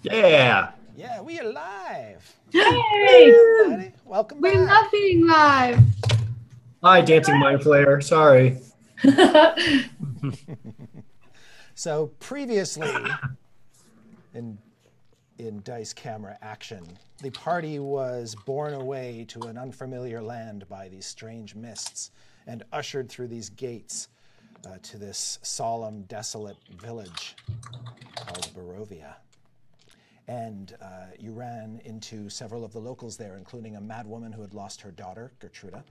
Yeah. Yeah, we are live. Hey! Everybody, welcome back. We love being live. Hi, Dancing Mind Flayer. Sorry. So previously in Dice Camera action, the party was borne away to an unfamiliar land by these strange mists and ushered through these gates to this solemn, desolate village called Barovia. And you ran into several of the locals there, including a mad woman who had lost her daughter, Gertruda,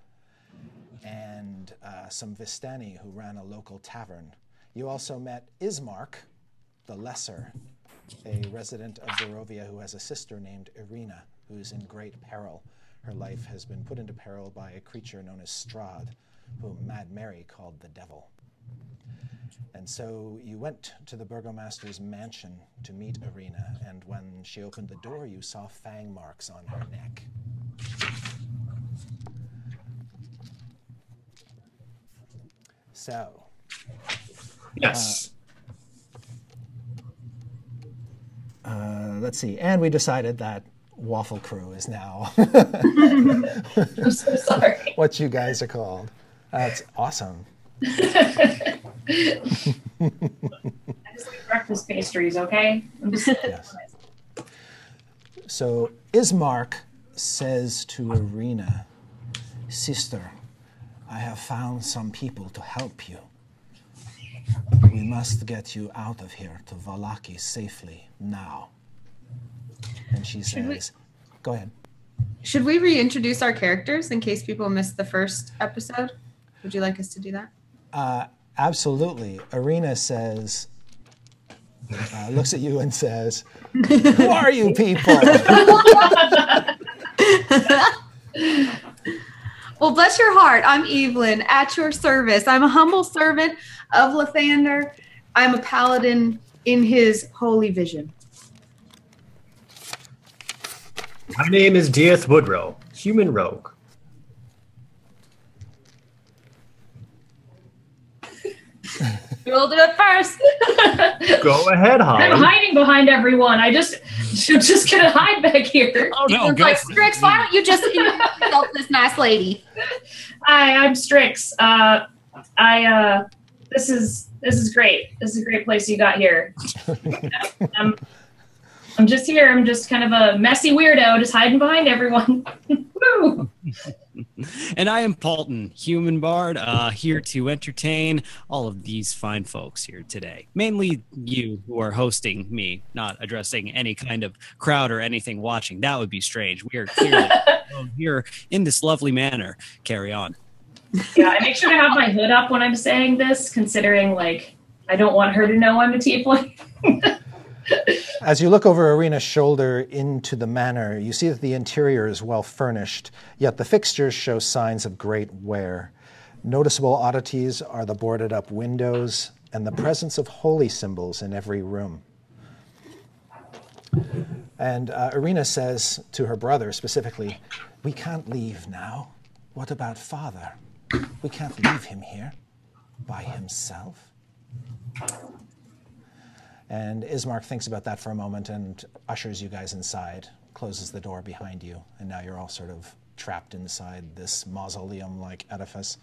and some Vistani who ran a local tavern. You also met Ismark, the Lesser, a resident of Barovia who has a sister named Irina, who's in great peril. Her life has been put into peril by a creature known as Strahd, whom Mad Mary called the Devil. And so you went to the burgomaster's mansion to meet Irina, and when she opened the door, you saw fang marks on her neck. So, Yes. let's see. And we decided that Waffle Crew is now I'm so sorry. what you guys are called. That's awesome. I just like breakfast pastries, okay? I'm just Yes. So Ismark says to Irina, "Sister, I have found some people to help you. We must get you out of here to Vallaki safely now." And she says, go ahead. Should we reintroduce our characters in case people missed the first episode? Would you like us to do that? Absolutely. Irina says, looks at you and says, "Who are you people?" Well, bless your heart. I'm Evelyn, at your service. I'm a humble servant of Lathander. I'm a paladin in his holy vision. My name is Dieth Woodrow, human rogue. You'll do it first. Go ahead, Holly. I'm hiding behind everyone. I'm just gonna hide back here. Oh no, It's go like, for it. Strix, why don't you just introduce yourself to this nice lady? Hi, I'm Strix. This is great. This is a great place you got here. I'm just here. I'm just kind of a messy weirdo, just hiding behind everyone. Woo! And I am Paulton, human bard, here to entertain all of these fine folks here today. Mainly you who are hosting me, not addressing any kind of crowd or anything watching. That would be strange. We are clearly here in this lovely manner. Carry on. Yeah, I make sure to have my hood up when I'm saying this, considering like I don't want her to know I'm a tiefling. As you look over Irina's shoulder into the manor, you see that the interior is well furnished, yet the fixtures show signs of great wear. Noticeable oddities are the boarded up windows and the presence of holy symbols in every room. And Irina says to her brother specifically, "We can't leave now. What about Father? We can't leave him here by himself." And Ismark thinks about that for a moment and ushers you guys inside, closes the door behind you, and now you're all sort of trapped inside this mausoleum-like edifice.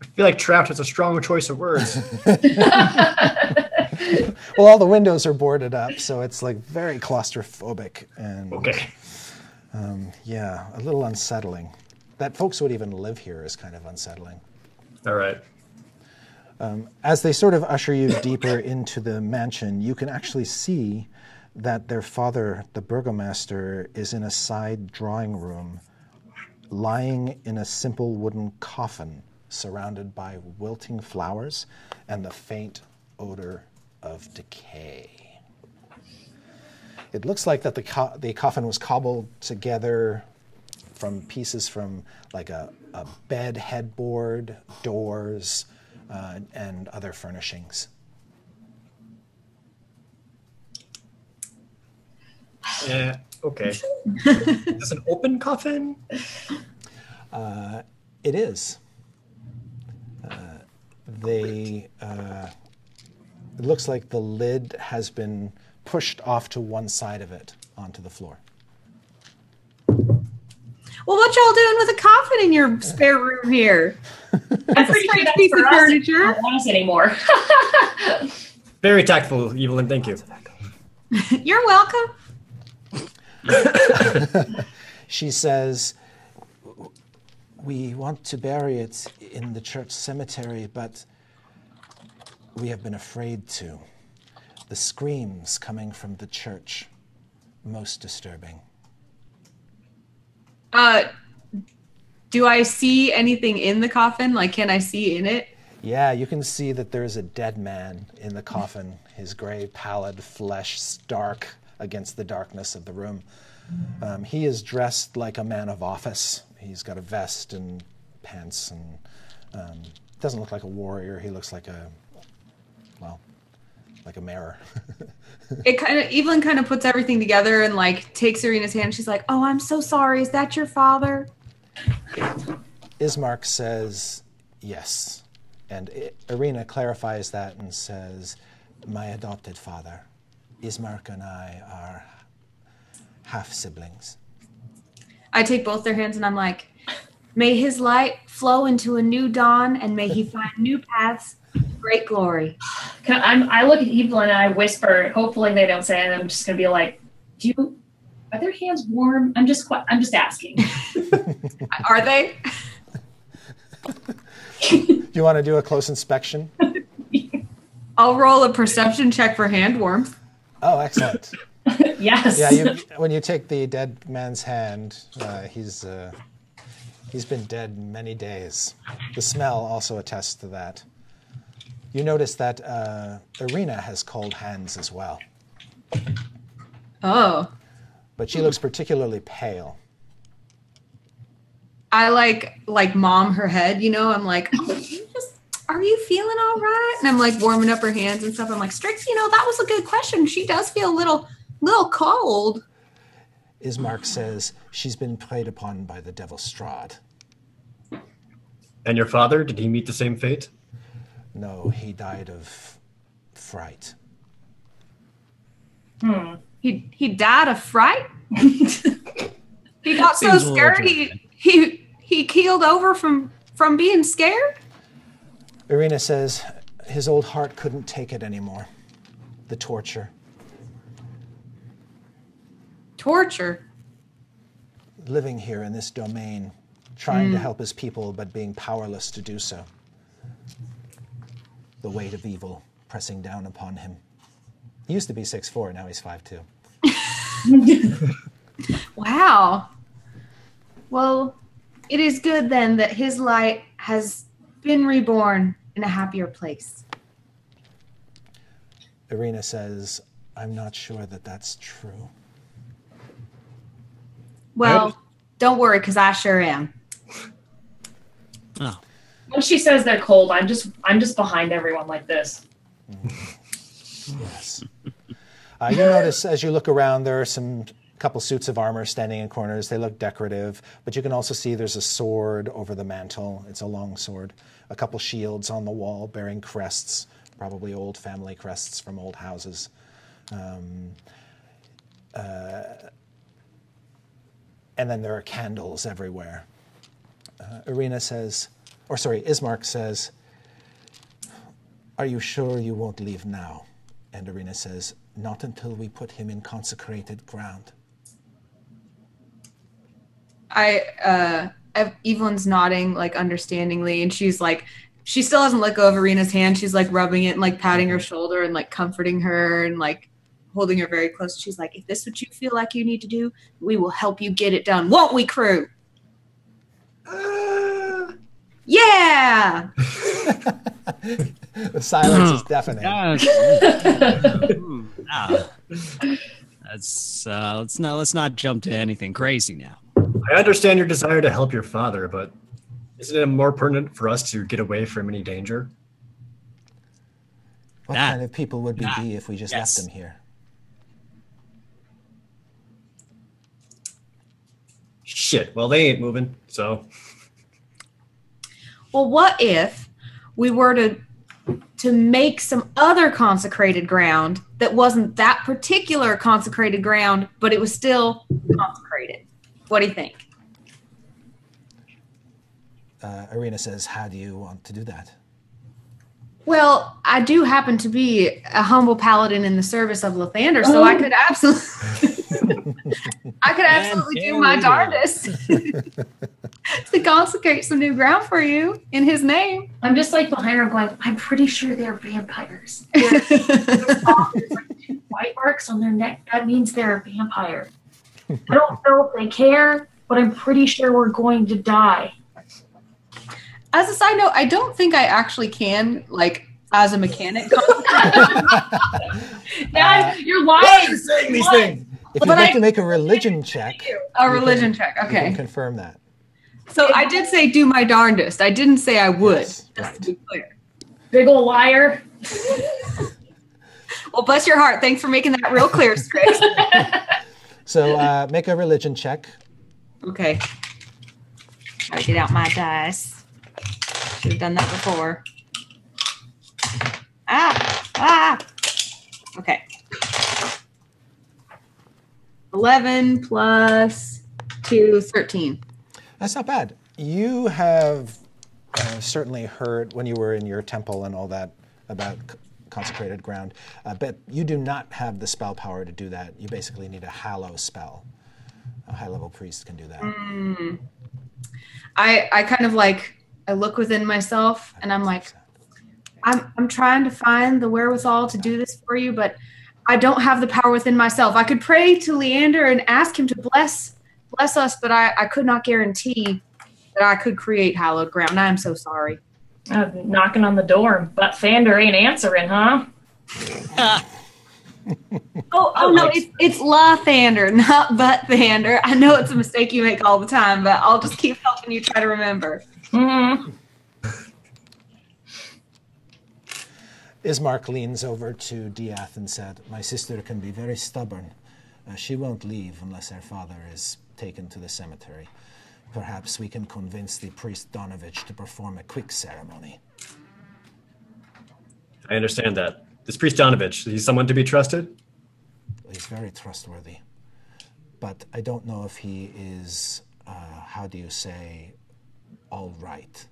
I feel like trapped is a stronger choice of words. Well, all the windows are boarded up, so it's like very claustrophobic and Okay. yeah, a little unsettling. That folks would even live here is kind of unsettling. All right. As they sort of usher you deeper into the mansion, you can actually see that their father, the burgomaster, is in a side drawing room, lying in a simple wooden coffin surrounded by wilting flowers and the faint odor of decay. It looks like that the coffin was cobbled together from pieces from like a bed headboard, doors, and other furnishings. Yeah. Okay. Is this an open coffin? It is. It looks like the lid has been pushed off to one side of it onto the floor. Well, what y'all doing with a coffin in your spare room here? I'm pretty sure that's piece for of us. furniture. They don't want us anymore. Very tactful, Evelyn. Thank you. You're welcome. She says, we want to bury it in the church cemetery, but we have been afraid to. The screams coming from the church, most disturbing. Do I see anything in the coffin? Like, can I see in it? Yeah, you can see that there's a dead man in the coffin, his gray, pallid flesh stark against the darkness of the room. He is dressed like a man of office. He's got a vest and pants and doesn't look like a warrior. He looks like like a mayor. Evelyn kind of puts everything together and like takes Irina's hand. She's like, "Oh, I'm so sorry. Is that your father?" Ismark says yes. And Irina clarifies that and says, my adopted father. Ismark and I are half-siblings. I take both their hands and I'm like, "May his light flow into a new dawn and may he find new paths of great glory." I look at Evelyn and I whisper. Hopefully they don't say it. I'm just gonna be like, are their hands warm? I'm just asking. Are they? Do you want to do a close inspection? I'll roll a perception check for hand warmth. Oh, excellent. Yes. Yeah, when you take the dead man's hand, he's been dead many days. The smell also attests to that. You notice that Irina has cold hands as well, Oh. but she looks particularly pale. I like mom her head, you know. I'm like, "Oh, are you feeling all right?" And I'm like warming up her hands and stuff. I'm like, "Strix, that was a good question. She does feel a little cold." Ismark says she's been preyed upon by the devil Strahd. And your father, did he meet the same fate? No, he died of fright. He died of fright. He got so Seems a little scared he keeled over from being scared. Irina says his old heart couldn't take it anymore. The torture. Torture. Living here in this domain, trying to help his people, but being powerless to do so. The weight of evil pressing down upon him. He used to be 6'4", now he's 5'2". Wow. Well, it is good then that his light has been reborn in a happier place. Irina says, I'm not sure that that's true. Well, don't worry, because I sure am. Oh. When she says they're cold, I'm just behind everyone like this. Yes. You notice as you look around, there are a couple suits of armor standing in corners. They look decorative, but you can also see there's a sword over the mantle. It's a long sword. A couple shields on the wall bearing crests, probably old family crests from old houses. And then there are candles everywhere. Ismark says, are you sure you won't leave now? And Irina says, not until we put him in consecrated ground. Evelyn's nodding like understandingly, and she's like, she still hasn't let go of Irina's hand. She's like rubbing it and like patting her shoulder and like comforting her and like holding her very close. She's like, if this is what you feel like you need to do, we will help you get it done. Won't we, crew? Yeah! The silence is deafening. Let's not jump to anything crazy now. I understand your desire to help your father, but isn't it more pertinent for us to get away from any danger? What kind of people would we be if we just left Yes. them here? Shit, well, they ain't moving, so... Well, what if we were to to make some other consecrated ground that wasn't that particular consecrated ground, but it was still consecrated. What do you think? Irina says, how do you want to do that? Well, I do happen to be a humble paladin in the service of Lathander, so I could absolutely, do my darndest to consecrate some new ground for you in his name. I'm just like behind her going, I'm pretty sure they're vampires. There's like 2 white marks on their neck. That means they're a vampire. I don't know if they care, but I'm pretty sure we're going to die. As a side note, I don't think I actually can, like, as a mechanic. Dad, you're lying. Saying these things. If you'd like to make a religion check, A religion check, you can okay. confirm that. So I did say do my darndest. I didn't say I would. Yes, Just right. to be clear. Big ol' liar. Well, bless your heart. Thanks for making that real clear, Strix. So make a religion check. Okay. Gotta get out my dice. Should have done that before. Ah! Okay. 11 plus 2, 13. That's not bad. You have certainly heard when you were in your temple and all that about consecrated ground, but you do not have the spell power to do that. You basically need a hallow spell. A high-level priest can do that. I kind of like, I look within myself and I'm like, I'm trying to find the wherewithal to do this for you, but I don't have the power within myself. I could pray to Leander and ask him to bless us, but I could not guarantee that I could create hallowed ground. I am so sorry. I'm knocking on the door, but Thander ain't answering, huh? Oh no, it's Lathander, not But Thander. I know it's a mistake you make all the time, but I'll just keep helping you try to remember. Mm-hmm. Ismark leans over to Diath and said, my sister can be very stubborn. She won't leave unless her father is taken to the cemetery. Perhaps we can convince the priest Donovich to perform a quick ceremony. I understand that. This priest Donovich, he's someone to be trusted? He's very trustworthy. But I don't know if he is, how do you say, all right.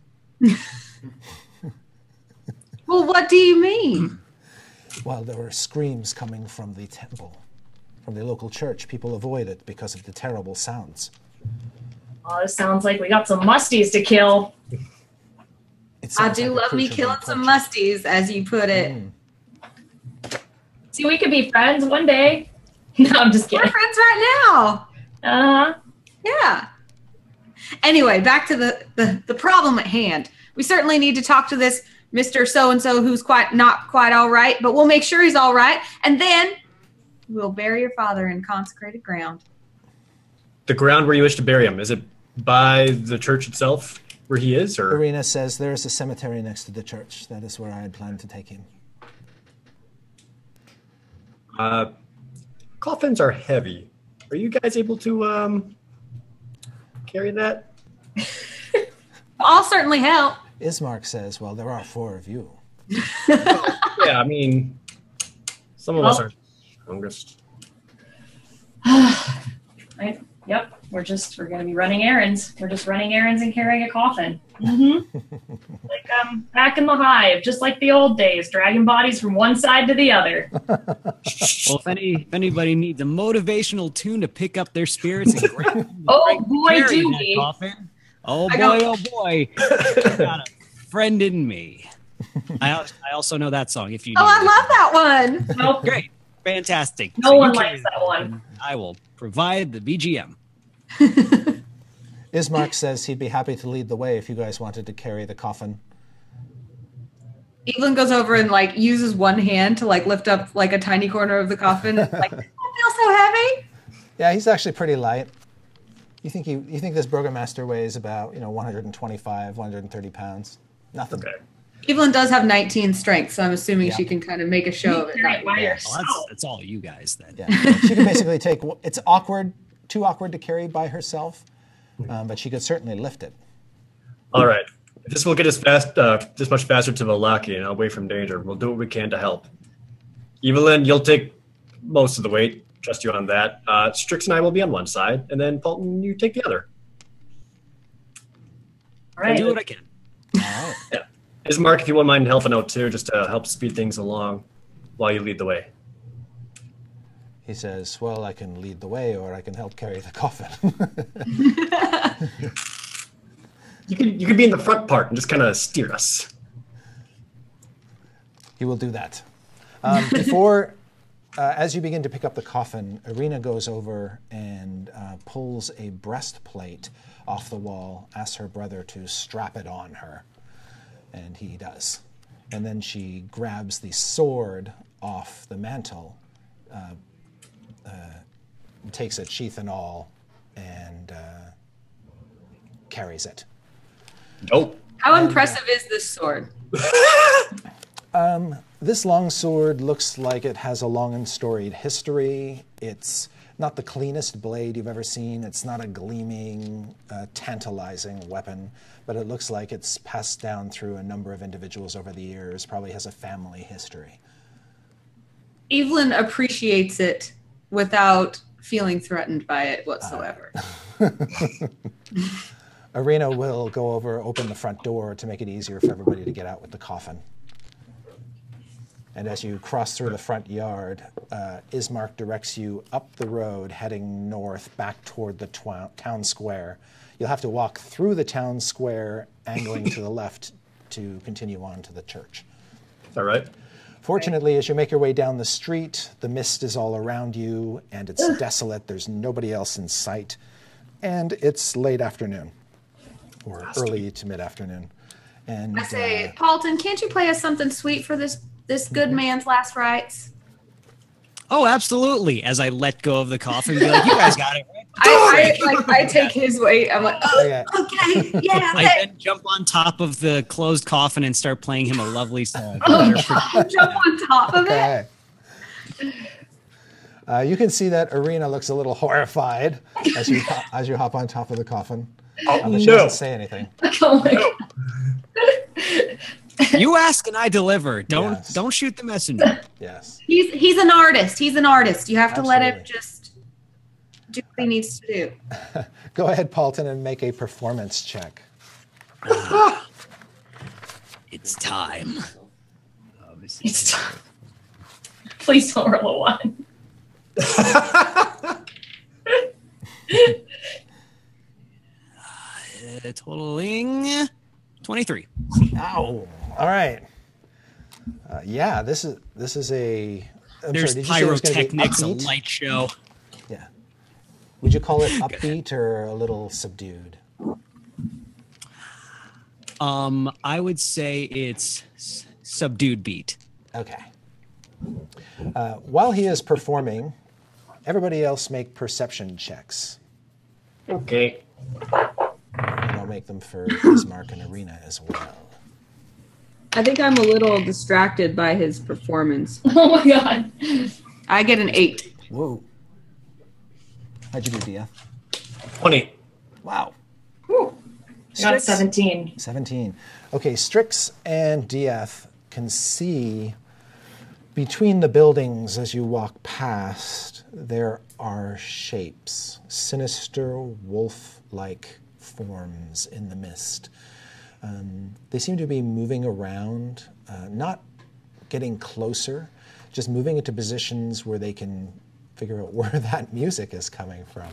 Well, what do you mean? Well, there were screams coming from the temple, from the local church. People avoid it because of the terrible sounds. Oh, this sounds like we got some musties to kill. It I sounds do like a love me creature killing being some tortured. musties, as you put it. See, we could be friends one day. No, I'm just We're kidding. friends right now. Uh-huh. Yeah. Anyway, back to the problem at hand. We certainly need to talk to this Mr. So-and-so who's not quite all right, but we'll make sure he's all right. And then we'll bury your father in consecrated ground. The ground where you wish to bury him, is it by the church itself where he is? Or Irina says there is a cemetery next to the church. That is where I had planned to take him. coffins are heavy. Are you guys able to carry that? I'll certainly help. Ismark says, well, there are 4 of you. Yeah, I mean, some of us Well- are strongest. Yep, we're gonna be running errands. We're just running errands and carrying a coffin. Mm-hmm. Like back in the hive, just like the old days, dragging bodies from one side to the other. Well, if anybody needs a motivational tune to pick up their spirits and grab Oh boy, carry do that we! coffin, oh I boy, got- oh boy, I got a friend in me. I also know that song. If you Oh, need I it. love that one. Nope. Great, fantastic. No you one carry likes that one. I will provide the BGM. Ismark says he'd be happy to lead the way if you guys wanted to carry the coffin. Evelyn goes over and like uses one hand to like lift up like a tiny corner of the coffin. Like, I feel so heavy. Yeah, he's actually pretty light. You think this burgomaster weighs about 125, 130 pounds? Nothing. Okay. Evelyn does have 19 strength, so I'm assuming Yeah. she can kind of make a show of it. Carry it by Yeah. yourself. Well, that's all you guys then. Yeah, she can basically take. It's awkward, too awkward to carry by herself, but she could certainly lift it. All right. If This will get us this much faster to Valaki and away from danger. We'll do what we can to help. Evelyn, you'll take most of the weight. Trust you on that. Strix and I will be on one side, and then Paulton, you take the other. All I'll right. do what I can. All right. Yeah. Ismark, if you wouldn't mind helping out too, just to help speed things along while you lead the way. He says, well, I can lead the way or I can help carry the coffin. You could be in the front part and just kind of steer us. He will do that. Before, as you begin to pick up the coffin, Irina goes over and pulls a breastplate off the wall, asks her brother to strap it on her, and he does. And then she grabs the sword off the mantle, takes it, sheath and all, and carries it. Nope. How impressive is this sword? This long sword looks like it has a long and storied history. It's not the cleanest blade you've ever seen. It's not a gleaming, tantalizing weapon, but it looks like it's passed down through a number of individuals over the years, probably has a family history. Evelyn appreciates it without feeling threatened by it whatsoever. Irina will go over, open the front door to make it easier for everybody to get out with the coffin. And as you cross through the front yard, Ismark directs you up the road, heading north, back toward the town square. You'll have to walk through the town square, angling to the left to continue on to the church. Is that right? Fortunately, as you make your way down the street, the mist is all around you, and it's desolate. There's nobody else in sight. And it's late afternoon, or early to mid-afternoon. And I say, Paulton, can't you play us something sweet for this good man's last rites? Oh, absolutely. As I let go of the coffin, be like, you guys got it, right? I take his weight. I'm like, Okay. okay, yeah. I then jump on top of the closed coffin and start playing him a lovely song. Jump on top of it. Okay. You can see that Irina looks a little horrified as you hop on top of the coffin. But she doesn't say anything. Oh my God. You ask and I deliver. Yes. Don't shoot the messenger. Yes. He's an artist. He's an artist. You have to let him Absolutely. just do what he needs to do. Go ahead, Paulton, and make a performance check. It's time. It's Please don't roll a one. Totaling 23. Ow! All right. Yeah, this is a. I'm There's sorry, did you say it was gonna be pyrotechnics, a upbeat? light show. Yeah. Would you call it upbeat or a little subdued? I would say it's subdued beat. Okay. While he is performing, everybody else make perception checks. Okay. And I'll make them for Ismark and Irina as well. I think I'm a little distracted by his performance. Oh my God. I get an 8. Whoa. How'd you do, Dia? 20. Wow. Whew. I got Strix? 17. 17. Okay, Strix and Dieth can see between the buildings as you walk past, there are shapes, sinister wolf-like forms in the mist. They seem to be moving around, not getting closer, just moving into positions where they can figure out where that music is coming from.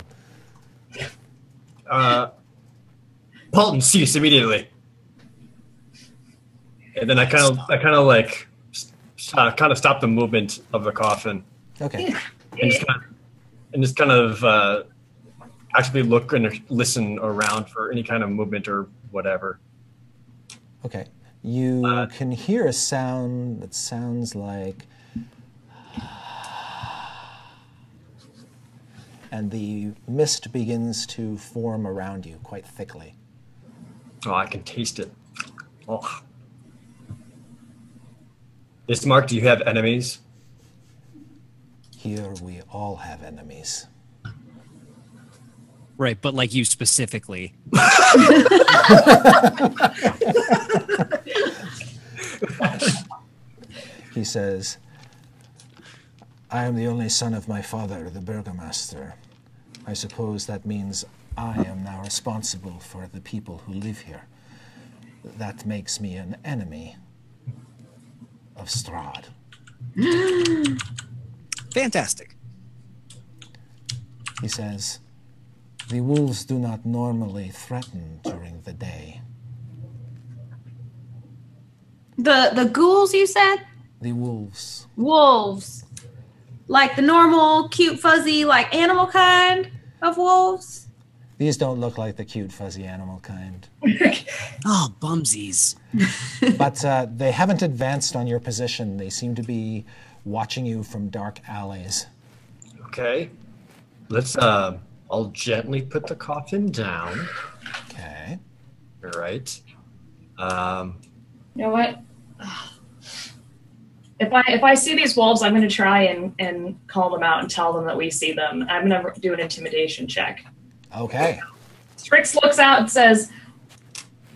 Paulton, cease immediately. And then I kind of stop the movement of the coffin Okay. and just kind of actively look and listen around for any kind of movement or whatever. Okay. You can hear a sound that sounds like... And the mist begins to form around you quite thickly. Oh, I can taste it. Oh. Ismark, do you have enemies? Here we all have enemies. Right, but like you specifically. He says, I am the only son of my father, the Burgomaster. I suppose that means I am now responsible for the people who live here. That makes me an enemy of Strahd. Fantastic. He says, the wolves do not normally threaten during the day. The ghouls, you said? The wolves. Wolves. Like the normal, cute, fuzzy, like animal kind of wolves? These don't look like the cute, fuzzy animal kind. Oh, bumsies. But they haven't advanced on your position. They seem to be watching you from dark alleys. Okay. Let's, I'll gently put the coffin down. Okay. All right. You know what? If I see these wolves, I'm going to try and call them out and tell them that we see them. I'm going to do an intimidation check. Okay. Strix looks out and says,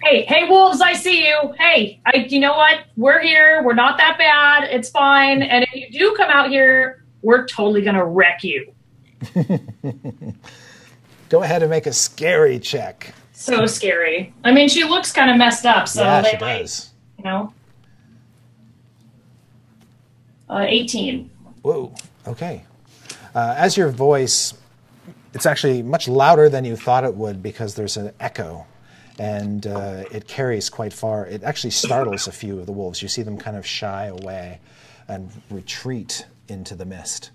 Hey, wolves, I see you. Hey, you know what? We're here. We're not that bad. It's fine. And if you do come out here, we're totally going to wreck you." Go ahead and make a scary check. So scary. I mean, she looks kind of messed up, so Yeah, they she might, does. 18. Whoa. Okay. As your voice, it's actually much louder than you thought it would because there's an echo, and it carries quite far. It actually startles a few of the wolves. You see them kind of shy away and retreat into the mist.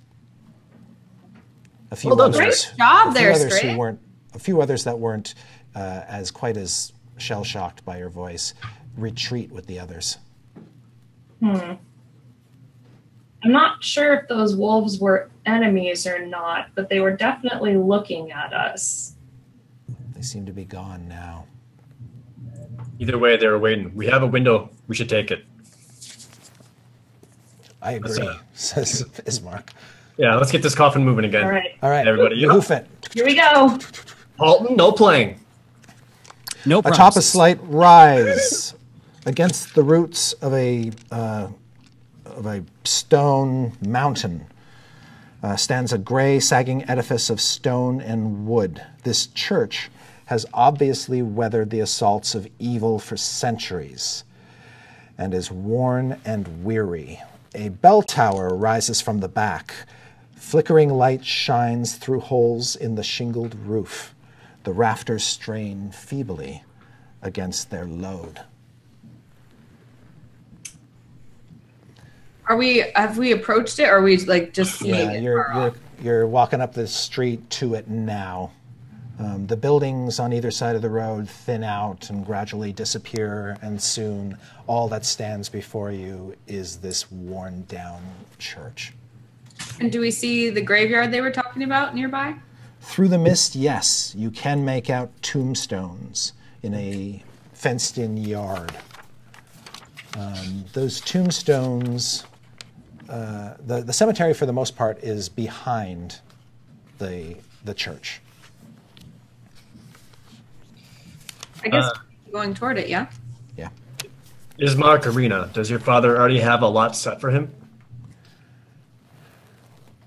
A few Well done, others, Great job a few there, others Strick. who weren't, a few others that weren't as quite as shell shocked by your voice retreat with the others. I'm not sure if those wolves were enemies or not, but they were definitely looking at us. They seem to be gone now. Either way, they were waiting. We have a window. We should take it. I agree, says Ismark. Yeah, let's get this coffin moving again. All right, All right, Everybody, you up. hoof it. here we go. Halton, no playing. No Atop a promises. slight rise against the roots of a stone mountain stands a gray, sagging edifice of stone and wood. This church has obviously weathered the assaults of evil for centuries and is worn and weary. A bell tower rises from the back. Flickering light shines through holes in the shingled roof. The rafters strain feebly against their load. Have we approached it, or are we like just seeing Yeah, it? you're walking up the street to it now. The buildings on either side of the road thin out and gradually disappear, and soon all that stands before you is this worn-down church. And do we see the graveyard they were talking about nearby? Through the mist, yes, you can make out tombstones in a fenced-in yard. Those tombstones, the cemetery for the most part is behind the church. I guess going toward it, yeah. Yeah. Ismark Arena. Does your father already have a lot set for him?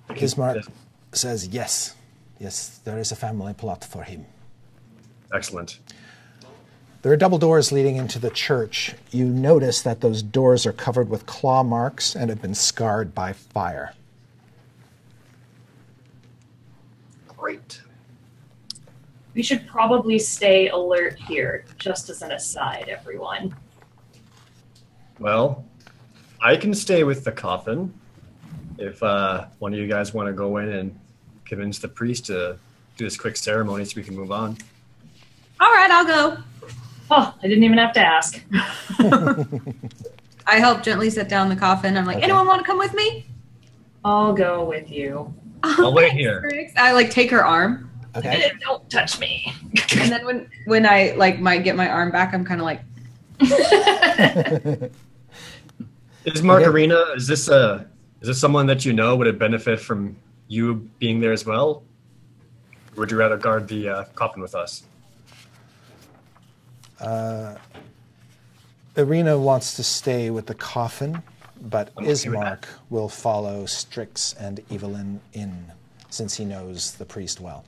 Ismark says yes. Yes, there is a family plot for him. Excellent. There are double doors leading into the church. You notice that those doors are covered with claw marks and have been scarred by fire. Great. We should probably stay alert here, just as an aside, everyone. Well, I can stay with the coffin if one of you guys want to go in and convince the priest to do this quick ceremony so we can move on. All right, I'll go. Oh, I didn't even have to ask. I help gently set down the coffin. I'm like, Okay. anyone want to come with me? I'll go with you. I'll wait here. I like take her arm, Okay. Don't touch me. and then when I like might get my arm back, I'm kind of like, Ismark Okay. Arena, is this someone that you know would it benefit from you being there as well? Would you rather guard the coffin with us? Irina wants to stay with the coffin, but I'm okay with Ismark will follow Strix and Evelyn in, since he knows the priest well.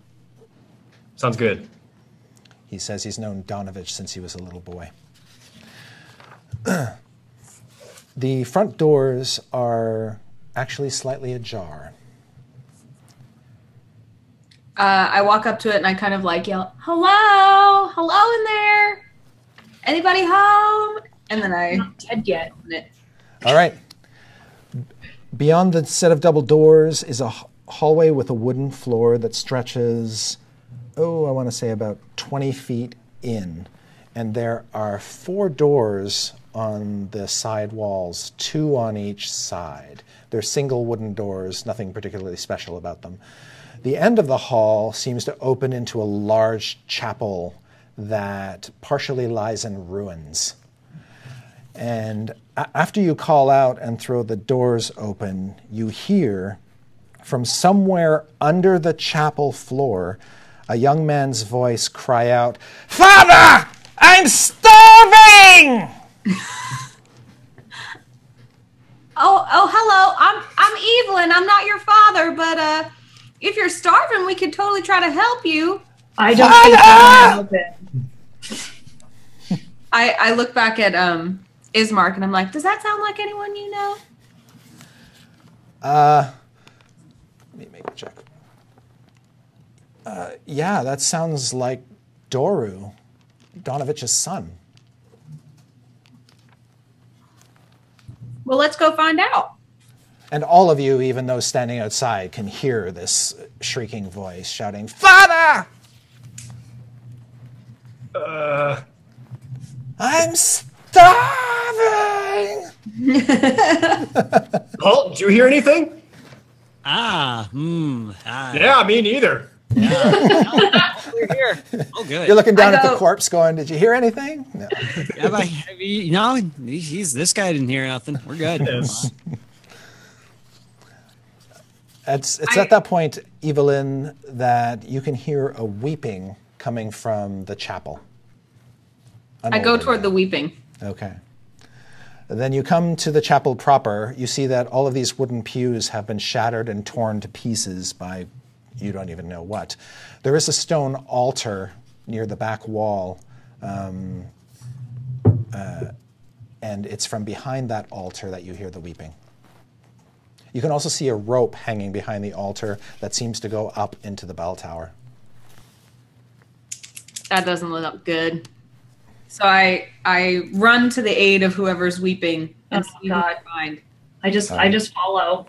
Sounds good. He says he's known Donovich since he was a little boy. The front doors are actually slightly ajar. I walk up to it and I kind of like yell, "Hello, hello in there, anybody home?" And then I Not dead yet. open it. All right. Beyond the set of double doors is a hallway with a wooden floor that stretches, I want to say about 20 feet in. And there are 4 doors on the side walls, 2 on each side. They're single wooden doors, nothing particularly special about them. The end of the hall seems to open into a large chapel that partially lies in ruins. And after you call out and throw the doors open, you hear from somewhere under the chapel floor a young man's voice cry out, "Father, I'm starving!" Oh, hello. I'm Evelyn. I'm not your father, but if you're starving, we could totally try to help you. I don't think I'm open. I look back at Ismark and I'm like, does that sound like anyone you know? Let me make a check. Yeah, that sounds like Doru, Donovich's son. Well, let's go find out. And all of you, even those standing outside, can hear this shrieking voice shouting, "Father! I'm starving!" Paul, did you hear anything? Yeah, Yeah, me neither. we're here. Oh, good. You're looking down I at the go- corpse going, "Did you hear anything?" No. Yeah, but, this guy didn't hear nothing. We're good. Yes. It's at that point, Evelyn, that you can hear a weeping coming from the chapel. I go toward the weeping. Okay. Then you come to the chapel proper. You see that all of these wooden pews have been shattered and torn to pieces by you don't even know what. There is a stone altar near the back wall, and it's from behind that altar that you hear the weeping. You can also see a rope hanging behind the altar that seems to go up into the bell tower. That doesn't look good. So I run to the aid of whoever's weeping and Oh, see who I God. find. I just follow,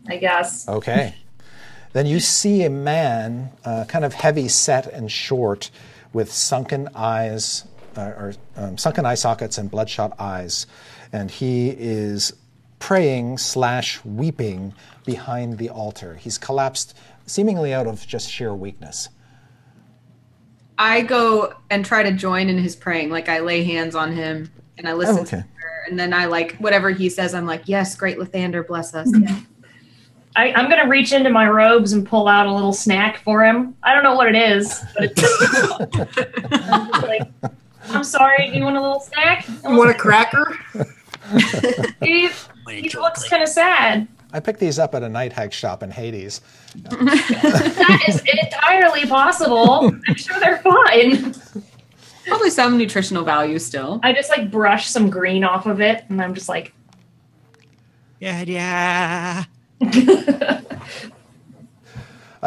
I guess. Okay. Then you see a man, kind of heavy set and short, with sunken eyes, sunken eye sockets and bloodshot eyes, and he is praying / weeping behind the altar. He's collapsed, seemingly out of just sheer weakness. I go and try to join in his praying. Like I lay hands on him and I listen to okay. prayer. And then I like whatever he says, I'm like, yes, great Lathander, bless us. I'm going to reach into my robes and pull out a little snack for him. I don't know what it is, but it's like, I'm sorry, do you want a little snack? You want a cracker? He looks kind of sad. I picked these up at a night hag shop in Hades. That is entirely possible. I'm sure they're fine. Probably some nutritional value still. I just like brush some green off of it, and I'm just like, Yeah.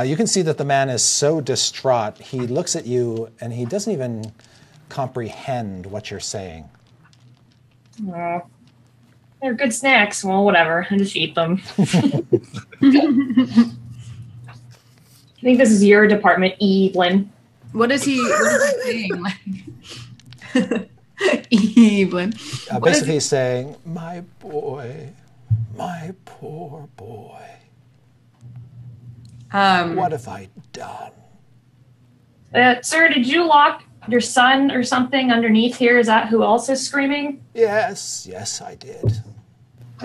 You can see that the man is so distraught, he looks at you and he doesn't even comprehend what you're saying. oh, they're good snacks. Well, whatever. I just eat them. I think this is your department, Evelyn. What is he saying? Like, Evelyn. Basically he's saying, "My boy, my poor boy, what have I done?" Sir, did you lock your son or something underneath here? Is that who else is screaming? Yes, I did.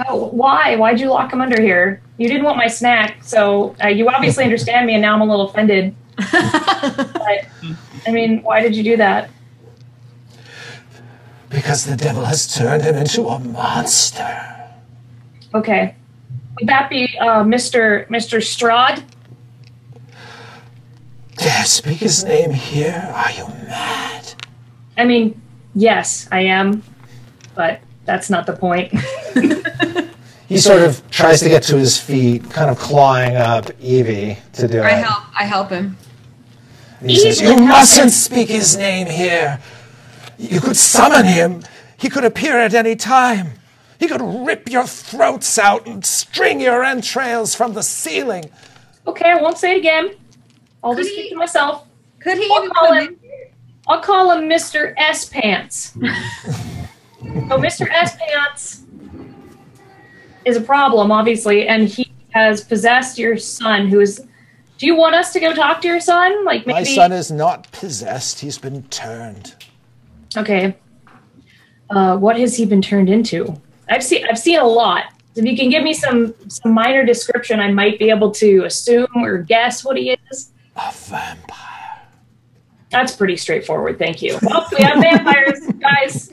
Oh, why? Why'd you lock him under here? You didn't want my snack, so you obviously understand me, and now I'm a little offended. But, I mean, why did you do that? Because the devil has turned him into a monster. Okay. Would that be Mr. Strahd? Dare speak his name here? Are you mad? I mean, yes, I am, but that's not the point. He sort of tries to get to his feet, kind of clawing up Evie to do it. I help him. And he says, you mustn't speak his name here. You could summon him. He could appear at any time. He could rip your throats out and string your entrails from the ceiling. Okay, I won't say it again. I'll just keep to myself. Could he I'll even call come him, I'll call him Mr. S Pants. So Mr. S Pants is a problem, obviously, and he has possessed your son, who is... Do you want us to go talk to your son? Like maybe... My son is not possessed. He's been turned. Okay. What has he been turned into? I've seen a lot. If you can give me some minor description, I might be able to assume or guess what he is. A vampire. That's pretty straightforward, thank you. Well, we have vampires, guys.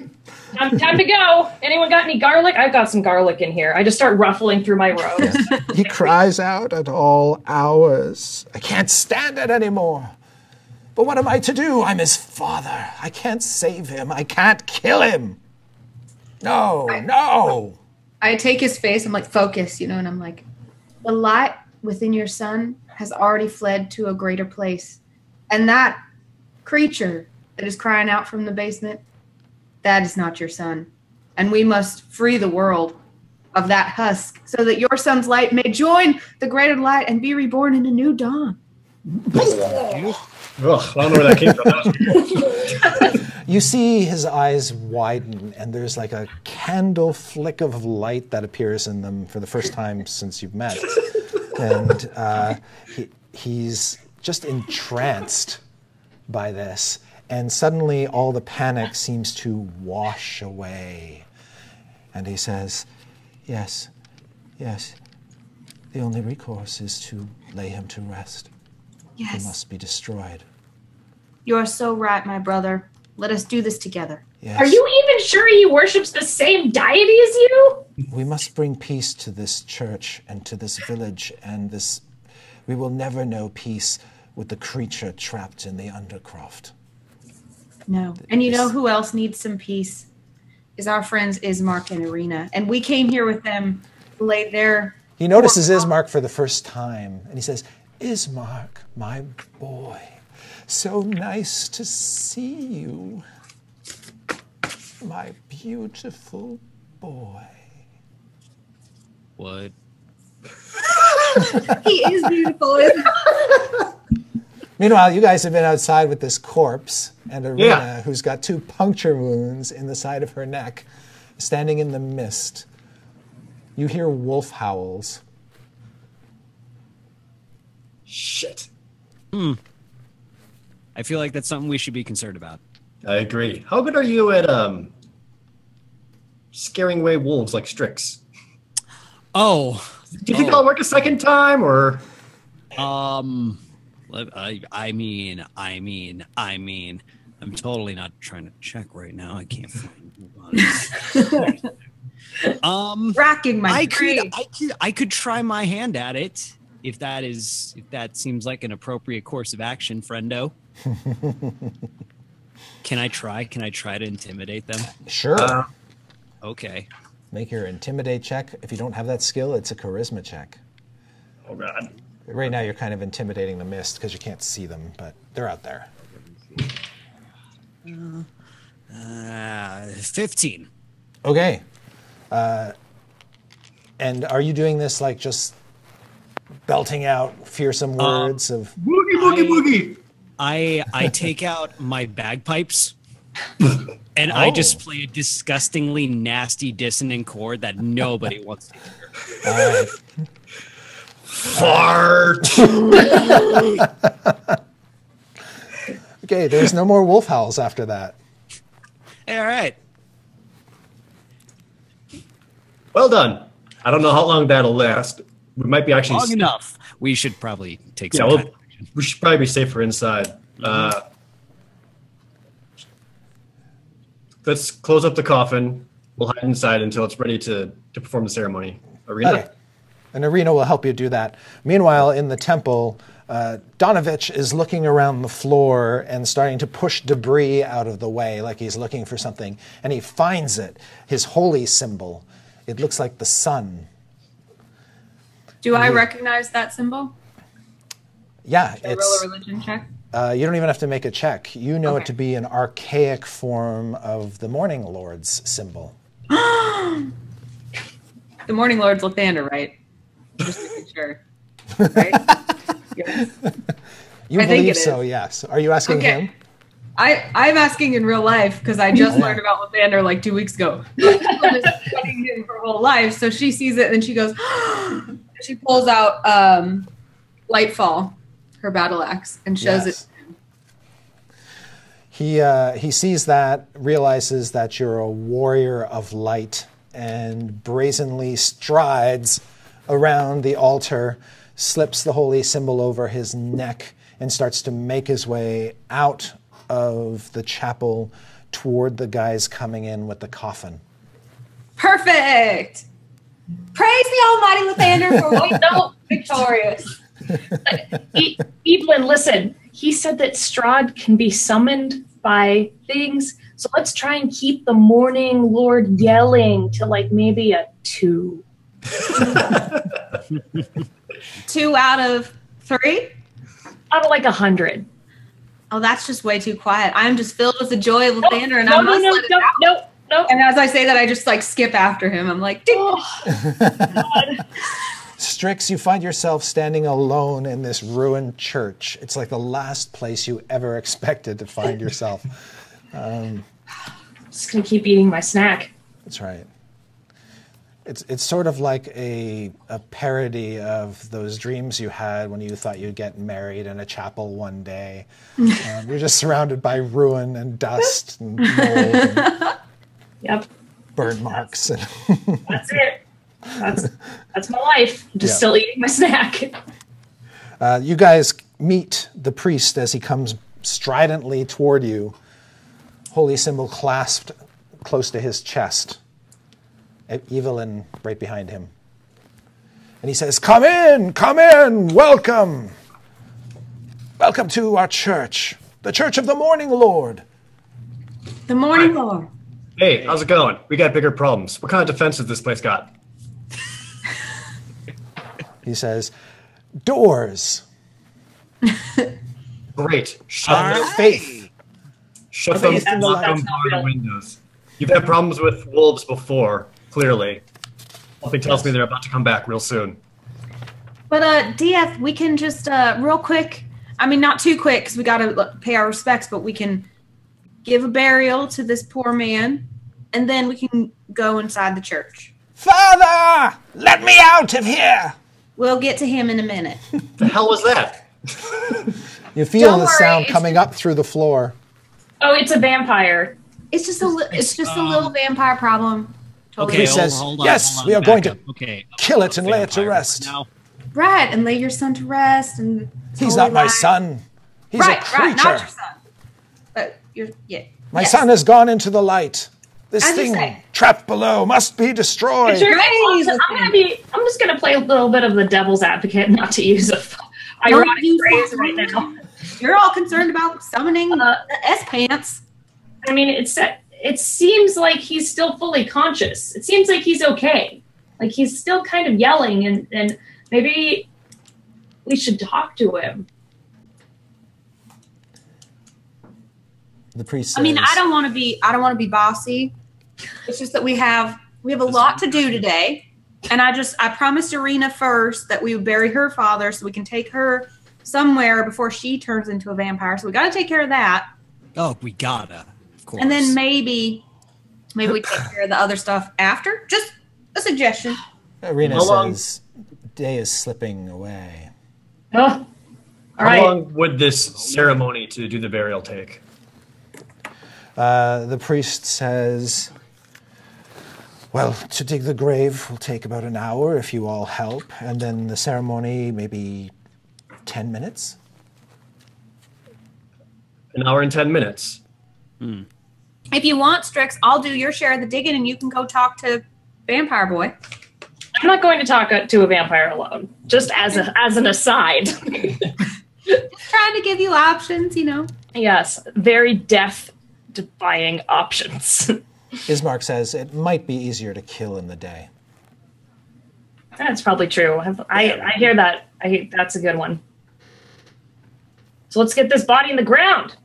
Time to go. Anyone got any garlic? I've got some garlic in here. I just start ruffling through my robes. He cries out at all hours. I can't stand it anymore. But what am I to do? I'm his father. I can't save him. I can't kill him. No. I take his face, I'm like, focus, and I'm like, the light within your son has already fled to a greater place. And that creature that is crying out from the basement, that is not your son. And we must free the world of that husk so that your son's light may join the greater light and be reborn in a new dawn. Ugh, I don't know where that came from. That was You see his eyes widen, and there's like a candle flick of light that appears in them for the first time since you've met. And he's just entranced by this. And suddenly all the panic seems to wash away. And he says, yes, the only recourse is to lay him to rest. Yes. He must be destroyed. You are so right, my brother. Let us do this together. Yes. Are you even sure he worships the same deity as you? We must bring peace to this church and to this village, and we will never know peace with the creature trapped in the Undercroft. No. And you know who else needs some peace? Is our friends Ismark and Irina. And we came here with them to lay their... He notices Ismark for the first time, and he says, Ismark, my boy, so nice to see you. My beautiful boy. What? He is beautiful, isn't he? Meanwhile, you guys have been outside with this corpse, and Irina, Yeah. who's got 2 puncture wounds in the side of her neck, standing in the mist. You hear wolf howls. shit. I feel like that's something we should be concerned about. I agree. How good are you at scaring away wolves like Strix? Oh, Do you think that'll work a second time, or? I mean, I'm totally not trying to check right now. I can't find one. Racking my brain. I could try my hand at it if that seems like an appropriate course of action, friendo. Can I try to intimidate them? Sure. Okay. Make your intimidate check. If you don't have that skill, it's a charisma check. Oh god. Right now, you're kind of intimidating the mist because you can't see them, but they're out there. 15. Okay. And are you doing this like just belting out fearsome words of... Boogie, boogie, boogie. I take out my bagpipes and I just play a disgustingly nasty dissonant chord that nobody wants to hear. Fart. Okay, there's no more wolf howls after that. All right. Well done. I don't know how long that'll last. We might be actually. Long enough. We should probably take Yeah, some we'll, time. we should probably be safer inside. Let's close up the coffin. We'll hide inside until it's ready to perform the ceremony. Irina? Okay. And Irina will help you do that. Meanwhile, in the temple, Donovich is looking around the floor and starting to push debris out of the way like he's looking for something. And he finds it, his holy symbol. It looks like the sun. Do I recognize that symbol? Yeah, Should I roll a religion check? You don't even have to make a check. You know Okay. it to be an archaic form of the Morning Lord's symbol. The Morning Lord's Lathander, right? Just to be sure. Right? Yes. You I think believe it so, is. yes. Are you asking Okay. him? I'm asking in real life because I just learned about Lathander like 2 weeks ago. I've been studying him her whole life, so she sees it and she goes, she pulls out Lightfall, her battle axe, and shows it. He sees that, realizes that you're a warrior of light, and brazenly strides around the altar, slips the holy symbol over his neck, and starts to make his way out of the chapel toward the guys coming in with the coffin. Perfect! Praise the Almighty Lathander for what no victorious. Evelyn, listen. He said that Strahd can be summoned by things, so let's try and keep the Morning Lord yelling to like maybe a 2. 2 out of 3? Out of like 100. Oh, that's just way too quiet. I'm just filled with the joy of Lathander, and I must let it out. No. And as I say that, I just like skip after him. I'm like, ding. God. Strix, you find yourself standing alone in this ruined church. It's like the last place you ever expected to find yourself. Just gonna keep eating my snack. That's right. It's sort of like a parody of those dreams you had when you thought you'd get married in a chapel one day. You're just surrounded by ruin and dust and mold and Yep, burn marks. And that's it. That's my life. I'm just Yeah. still eating my snack. You guys meet the priest as he comes stridently toward you, holy symbol clasped close to his chest. Evelyn right behind him. And he says, come in, welcome. Welcome to our church, the Church of the Morning Lord. The Morning Lord. Hey, how's it going? We got bigger problems. What kind of defenses this place got? He says, doors. Great. Shut them. Faith. Shut them. Faith in the Lock light. them bar the windows. You've had problems with wolves before, clearly. Something tells me they're about to come back real soon. But DF, we can just real quick. I mean, not too quick because we got to pay our respects, but we can give a burial to this poor man, and then we can go inside the church. Father, let me out of here. We'll get to him in a minute. The hell was that? You feel Don't the worry, sound it's coming up through the floor. Oh, it's a vampire. It's just a little vampire problem. Totally. He says, "Yes, we are going to kill it and lay it to rest." Now. Right, and lay your son to rest. And He's not my son. He's a creature. Right, not your son. But you're, yeah. My yes. son has gone into the light. This As you thing say. trapped below must be destroyed. Sure, Praise I'm just gonna play a little bit of the devil's advocate, not to use a ironic use phrase that. right now. You're all concerned about summoning the S-Pants. I mean, it seems like he's still fully conscious. It seems like he's okay. Like he's still kind of yelling, and maybe we should talk to him. The priest says, I mean, I don't want to be bossy. It's just that we have a lot to do today. And I promised Irina first that we would bury her father so we can take her somewhere before she turns into a vampire. So we got to take care of that. Oh, we gotta, of course. And then maybe we take care of the other stuff after. Just a suggestion. Irina How long- says, day is slipping away. Oh, all How right. long would this ceremony to do the burial take? The priest says, well, to dig the grave will take about an hour if you all help, and then the ceremony maybe 10 minutes. an hour and 10 minutes. If you want, Strix, I'll do your share of the digging and you can go talk to Vampire Boy. I'm not going to talk to a vampire alone, just as an aside. Trying to give you options, you know. Yes, very death-defying options. Ismark says it might be easier to kill in the day. That's probably true. I hear that. That's a good one. So let's get this body in the ground.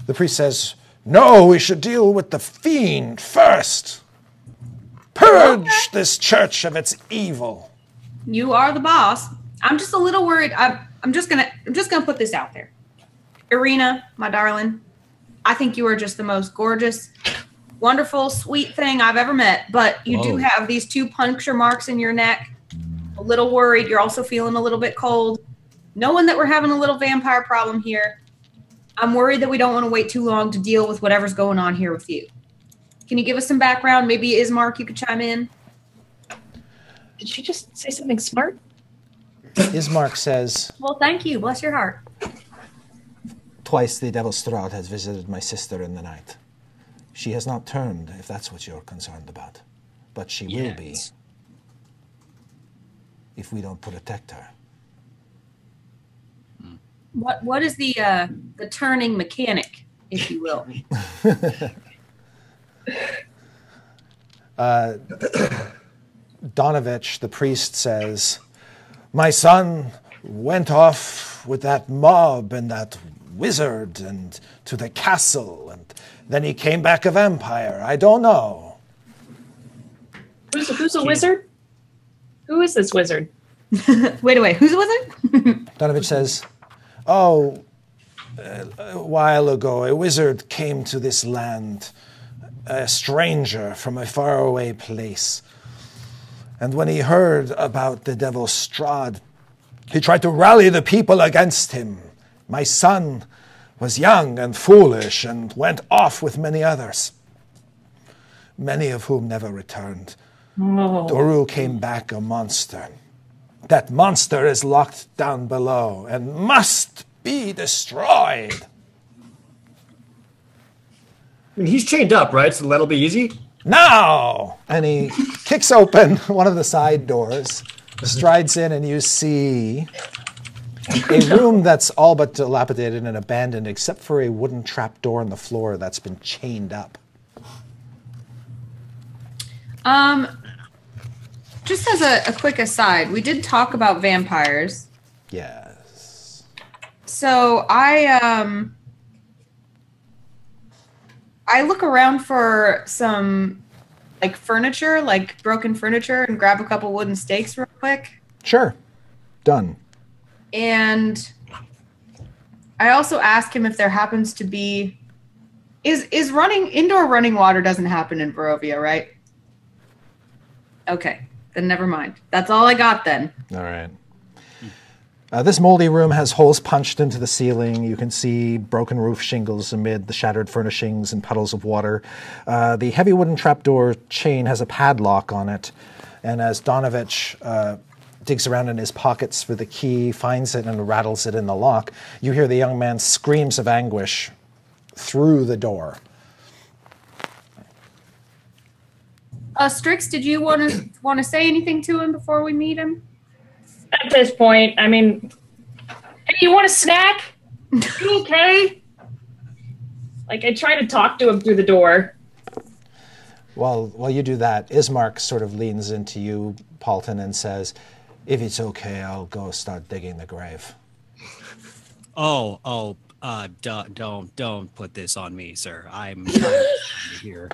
The priest says, no, we should deal with the fiend first. Purge this church of its evil. You are the boss. I'm just a little worried. I'm just gonna put this out there. Irina, my darling, I think you are just the most gorgeous, wonderful, sweet thing I've ever met. But you do have these 2 puncture marks in your neck. A little worried. You're also feeling a little bit cold. Knowing that we're having a little vampire problem here, I'm worried that we don't want to wait too long to deal with whatever's going on here with you. Can you give us some background? Maybe Ismark, you could chime in. Did she just say something smart? Ismark says, Well, thank you. Bless your heart. twice the Devil Strahd has visited my sister in the night. She has not turned, if that's what you're concerned about. But she will be if we don't protect her. What is the turning mechanic, if you will? Donovich, the priest, says, my son went off with that mob and that wizard and to the castle, and then he came back a vampire. I don't know. Who's a wizard? Who is this wizard? Wait, who's a wizard? Donovich says, a while ago, a wizard came to this land, a stranger from a faraway place. And when he heard about the Devil Strahd, he tried to rally the people against him. My son was young and foolish and went off with many others, many of whom never returned. Doru came back a monster. That monster is locked down below and must be destroyed. I mean, he's chained up, right? So that'll be easy. Now! And he kicks open one of the side doors, strides in, and you see a room that's all but dilapidated and abandoned, except for a wooden trapdoor in the floor that's been chained up. Just as a quick aside, we did talk about vampires. Yes. So I look around for some like furniture, like broken furniture, and grab a couple wooden stakes real quick. Sure. Done. And I also ask him if there happens to be is indoor running water doesn't happen in Barovia, right? Okay. Then never mind. That's all I got then. All right. This moldy room has holes punched into the ceiling. You can see broken roof shingles amid the shattered furnishings and puddles of water. The heavy wooden trapdoor chain has a padlock on it. And as Donovich digs around in his pockets for the key, finds it, and rattles it in the lock, you hear the young man's screams of anguish through the door. Strix, did you want to say anything to him before we meet him? At this point, I mean, hey, you want a snack? You okay? Like, I try to talk to him through the door. While you do that, Ismark sort of leans into you, Paulton, and says, if it's okay, I'll go start digging the grave. Don't put this on me, sir. I'm here.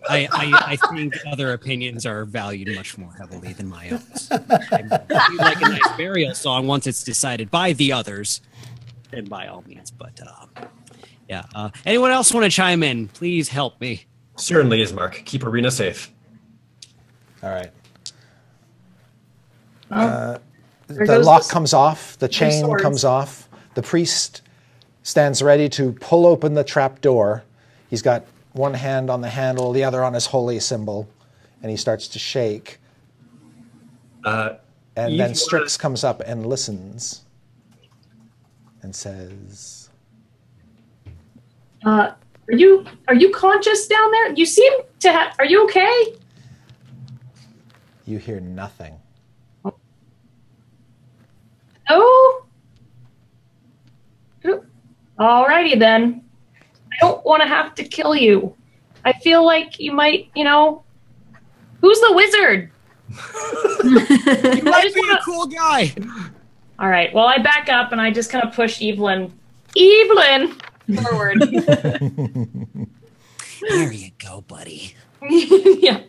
I think other opinions are valued much more heavily than my own. I do like a nice burial song once it's decided by the others, and by all means. But anyone else want to chime in? Please help me. Certainly, Ismark. Keep Irina safe. All right. There The goes lock the- comes off. The chain swords. comes off. The priest stands ready to pull open the trap door. He's got one hand on the handle, the other on his holy symbol, and he starts to shake. And Eve, then you Strix comes up and listens. and says, Are you conscious down there? You seem to have. Are you okay? you hear nothing. Oh. Alrighty then. I don't want to have to kill you. I feel like you might, Who's the wizard? You might be a cool guy. All right. Well, I back up and I just kind of push Evelyn forward. There you go, buddy. Yeah.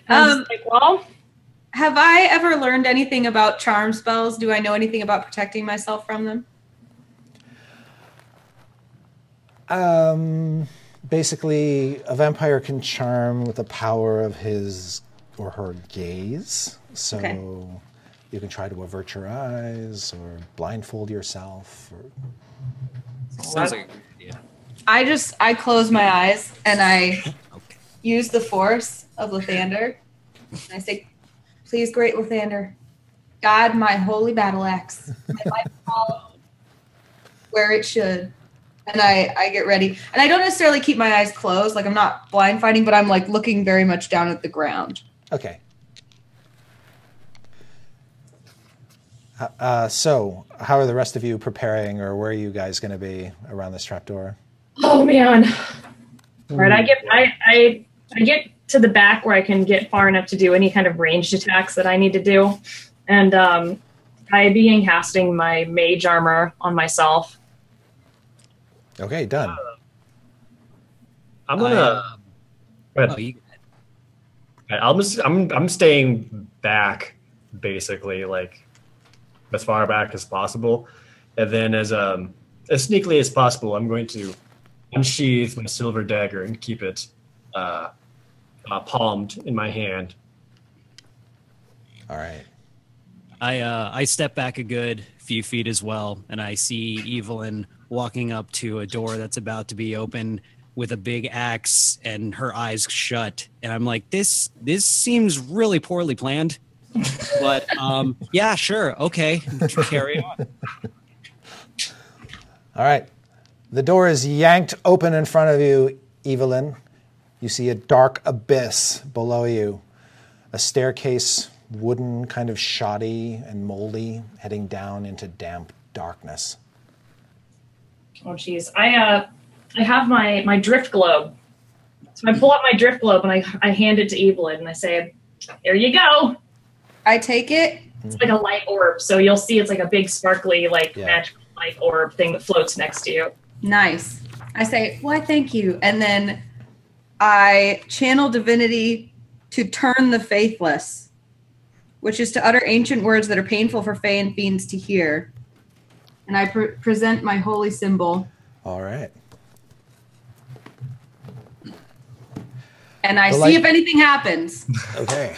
I'm just like, well, Have I ever learned anything about charm spells? Do I know anything about protecting myself from them? Basically, a vampire can charm with the power of his or her gaze. So Okay. you can try to avert your eyes or blindfold yourself. Or... Sounds like a good idea. I close my eyes and I Okay. use the force of Lathander. And I say, please, great Lathander, guide my holy battle axe. My life fall where it should. And I get ready. And I don't necessarily keep my eyes closed. Like, I'm not blind fighting, but I'm, like, looking very much down at the ground. Okay. So, how are the rest of you preparing, or where are you guys going to be around this trapdoor? oh man. All right. I get to the back where I can get far enough to do any kind of ranged attacks that I need to do, and I begin casting my mage armor on myself. Okay, done. I'm gonna. Go ahead. Oh, you. I'm staying back, basically, like as far back as possible, and then as sneakily as possible, I'm going to unsheath my silver dagger and keep it palmed in my hand. All right. I step back a good few feet as well, and I see Evelyn walking up to a door that's about to be open with a big axe and her eyes shut. And I'm like, this seems really poorly planned. But yeah, sure, okay, carry on. All right. The door is yanked open in front of you, Evelyn. You see a dark abyss below you. A staircase, wooden, kind of shoddy and moldy, heading down into damp darkness. Oh jeez. I have my drift globe. So I pull out my drift globe and I hand it to Evelyn and I say, "There you go." I take it. It's like a light orb, so you'll see it's like a big sparkly, Yeah. magical light orb thing that floats next to you. Nice. I say, why, thank you. And then I channel divinity to turn the faithless, which is to utter ancient words that are painful for Fae and fiends to hear. And I present my holy symbol. All right. And I The see light- if anything happens. Okay.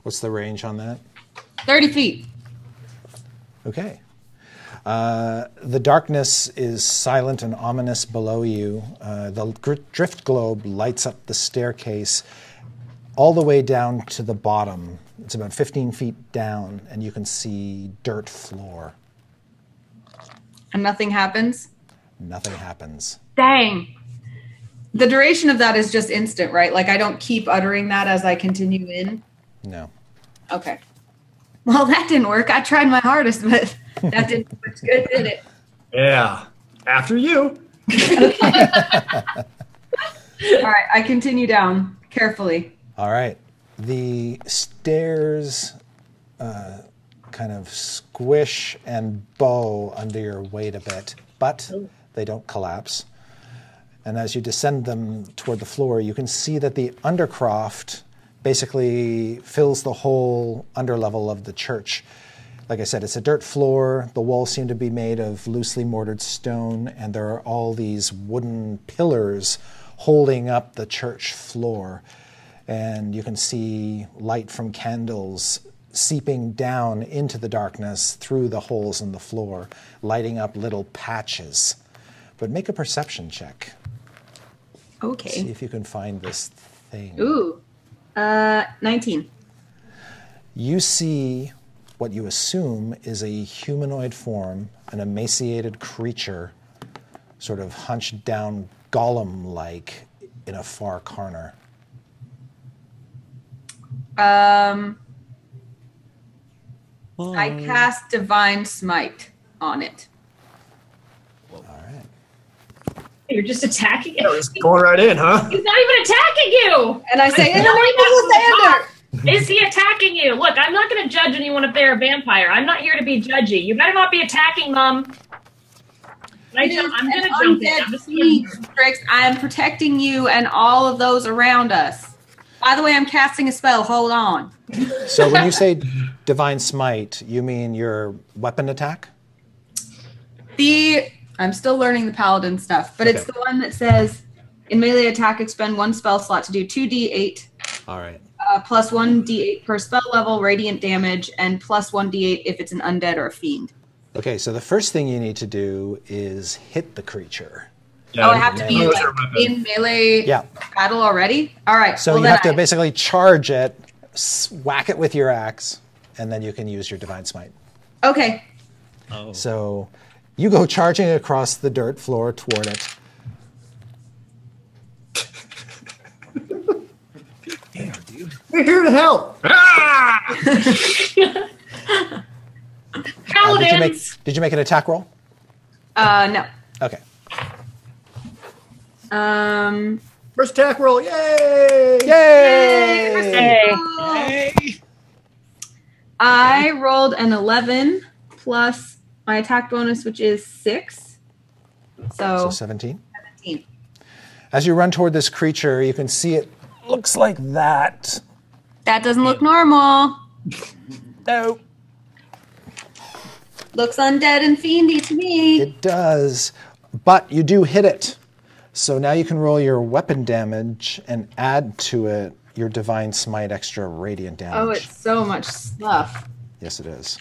What's the range on that? 30 feet. Okay. The darkness is silent and ominous below you. The drift globe lights up the staircase all the way down to the bottom. It's about 15 feet down, and you can see dirt floor. And nothing happens. Nothing happens. Dang. The duration of that is just instant, right? Like, I don't keep uttering that as I continue in. No. Okay. Well, that didn't work. I tried my hardest, but that didn't look good, did it? Yeah, after you. All right, I continue down carefully. All right. The stairs kind of squish and bow under your weight a bit, but they don't collapse. And as you descend them toward the floor, you can see that the undercroft basically fills the whole underlevel of the church. Like I said, it's a dirt floor. The walls seem to be made of loosely mortared stone, and there are all these wooden pillars holding up the church floor. And you can see light from candles seeping down into the darkness through the holes in the floor, lighting up little patches. But make a perception check. See Okay. if you can find this thing. Ooh. 19. You see what you assume is a humanoid form, an emaciated creature, sort of hunched down Gollum-like in a far corner. I cast Divine Smite on it. All right. You're just attacking it. Just going right in, huh? He's not even attacking you. And I say, in the name of Lysander! Is he attacking you? Look, I'm not going to judge anyone if they're a vampire. I'm not here to be judgy. You better not be attacking them. I'm going to jump in. I'm just Strix, I am protecting you and all of those around us. By the way, I'm casting a spell. Hold on. So when you say Divine Smite, you mean your weapon attack? I'm still learning the paladin stuff, but it's the one that says, in melee attack, expend 1 spell slot to do 2d8. All right. Plus 1d8 per spell level, radiant damage, and plus 1d8 if it's an undead or a fiend. Okay, so the first thing you need to do is hit the creature. Yeah, I have to be in melee battle already? All right. So you have to basically charge it, whack it with your axe, and then you can use your Divine Smite. Okay. Oh. So you go charging across the dirt floor toward it. We're here to help. Paladins. Did you make an attack roll? No. Okay. First attack roll, yay! Yay! Hey. I rolled an 11 plus my attack bonus, which is 6. So 17. 17. As you run toward this creature, you can see it looks like that. That doesn't look normal. No. Looks undead and fiendy to me. It does, but you do hit it. So now you can roll your weapon damage and add to it your Divine Smite extra radiant damage. Oh, it's so much stuff. Yes, it is.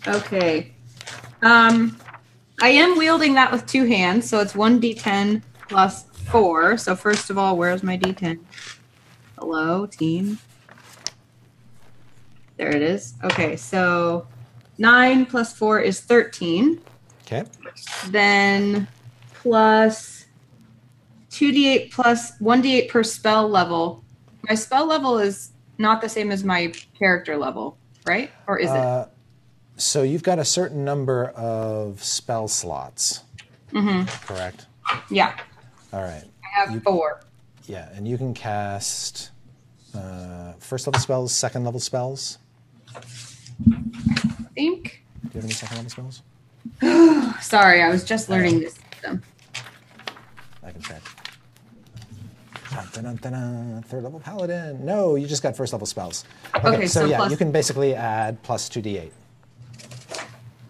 Okay. I am wielding that with 2 hands, so it's 1d10 plus 4. So first of all, where's my d10? Hello, team. There it is. Okay, so 9 plus 4 is 13. Okay. Then plus 2d8 plus 1d8 per spell level. My spell level is not the same as my character level, right? Or is it? So you've got a certain number of spell slots. Mm-hmm. Correct? Yeah. All right. I have 4. Yeah, and you can cast first level spells, second level spells. I think. Do you have any second level spells? Sorry, I was just learning this system. I can check. Dun-dun-dun-dun. Third level paladin. No, you just got first level spells. Okay, so yeah, plus, you can basically add plus 2d8.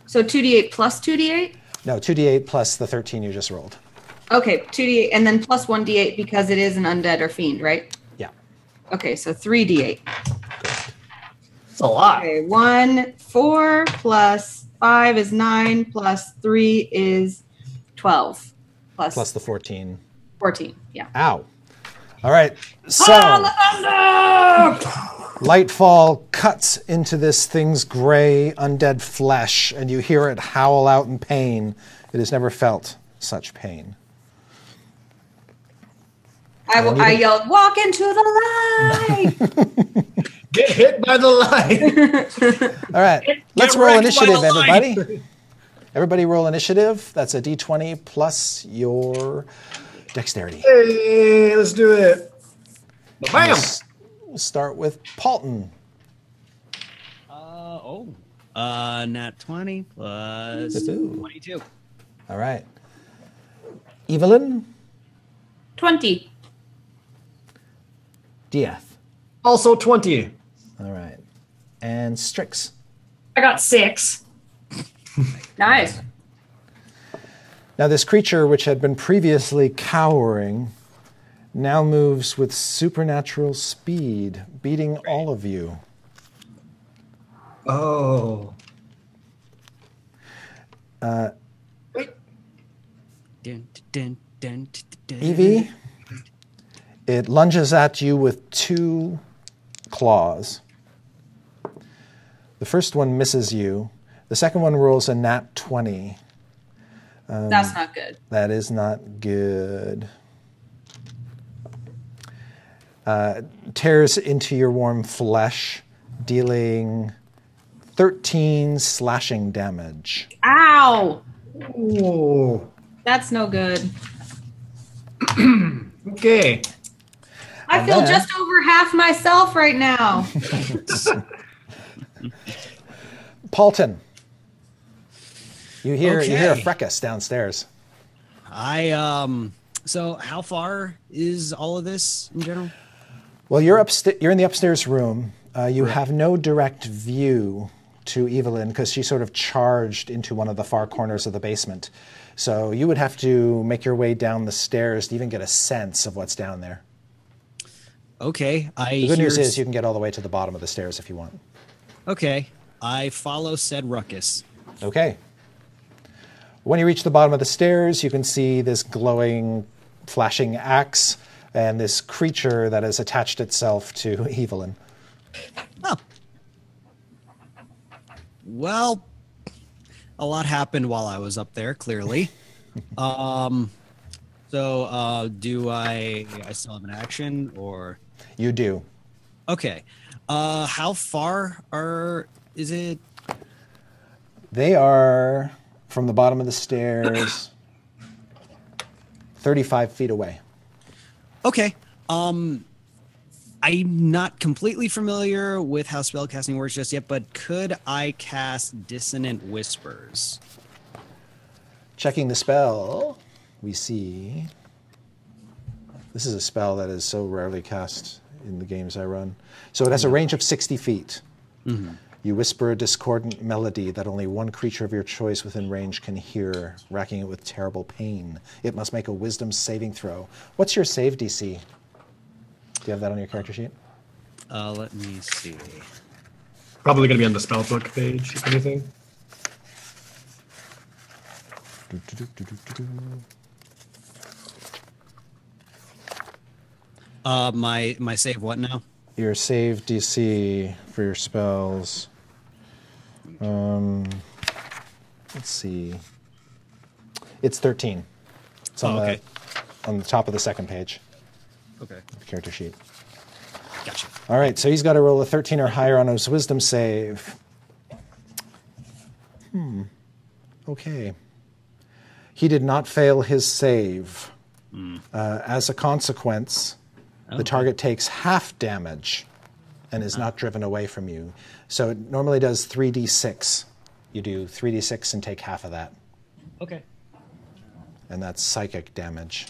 So 2d8 plus 2d8? No, 2d8 plus the 13 you just rolled. Okay, 2d8 and then plus 1d8 because it is an undead or fiend, right? Yeah. Okay, so 3d8. That's a lot. Okay, 1, 4 plus 5 is 9 plus 3 is 12. Plus the 14. 14, yeah. Ow. All right, so Lightfall cuts into this thing's gray, undead flesh, and you hear it howl out in pain. It has never felt such pain. I yelled, walk into the light! Get hit by the light. All right, let's roll initiative, everybody. Everybody roll initiative. That's a d20 plus your dexterity. Hey, let's do it. Bam! We'll start with Paulton. Nat 20 plus 22. All right. Evelyn. 20. Dieth. Also 20. All right. And Strix. I got 6. Nice. Now this creature, which had been previously cowering, now moves with supernatural speed, beating all of you. Oh. Wait. Evie, it lunges at you with 2 claws. The first one misses you. The second one rolls a nat 20. That's not good. That is not good. Tears into your warm flesh, dealing 13 slashing damage. Ow! Oh. That's no good. Okay. I feel just over half myself right now. Paulton, you hear a Okay. fracas downstairs. So how far is all of this in general? Well, you're in the upstairs room. You have no direct view to Evelyn because she sort of charged into one of the far corners of the basement. So you would have to make your way down the stairs to even get a sense of what's down there. Okay. The good news is you can get all the way to the bottom of the stairs if you want. Okay. I follow said ruckus. Okay. When you reach the bottom of the stairs, you can see this glowing, flashing axe and this creature that has attached itself to Evelyn. Oh. Well, a lot happened while I was up there, clearly. Do I still have an action or? You do. Okay. How far is it? They are from the bottom of the stairs 35 feet away. Okay. I'm not completely familiar with how spellcasting works just yet, but could I cast Dissonant Whispers? Checking the spell, we see this is a spell that is so rarely cast in the games I run. So it has a range of 60 feet. Mm-hmm. You whisper a discordant melody that only one creature of your choice within range can hear, racking it with terrible pain. It must make a wisdom saving throw. What's your save DC? Do you have that on your character sheet? Let me see. Probably going to be on the spellbook page, if anything. My save what now? Your save DC for your spells. Let's see. It's 13. It's on, okay. On the top of the second page Okay. of the character sheet. Gotcha. All right, so he's got to roll a 13 or higher on his wisdom save. Okay. He did not fail his save. As a consequence, the target takes half damage and is not driven away from you. So it normally does 3d6. You do 3d6 and take half of that. Okay. And that's psychic damage.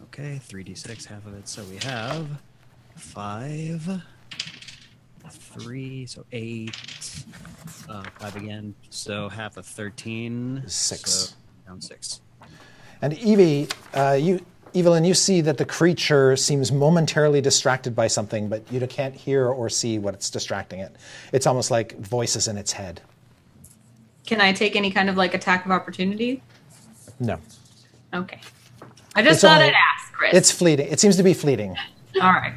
Okay, 3d6, half of it. So we have 5, 3, so 8, 5 again. So half of 13. 6. So down 6. And Evie, Evelyn, you see that the creature seems momentarily distracted by something, but you can't hear or see what's distracting it. It's almost like voices in its head. Can I take any kind of like attack of opportunity? No. Okay. I just It's thought only- I'd ask, Chris. It's fleeting. It seems to be fleeting. All right.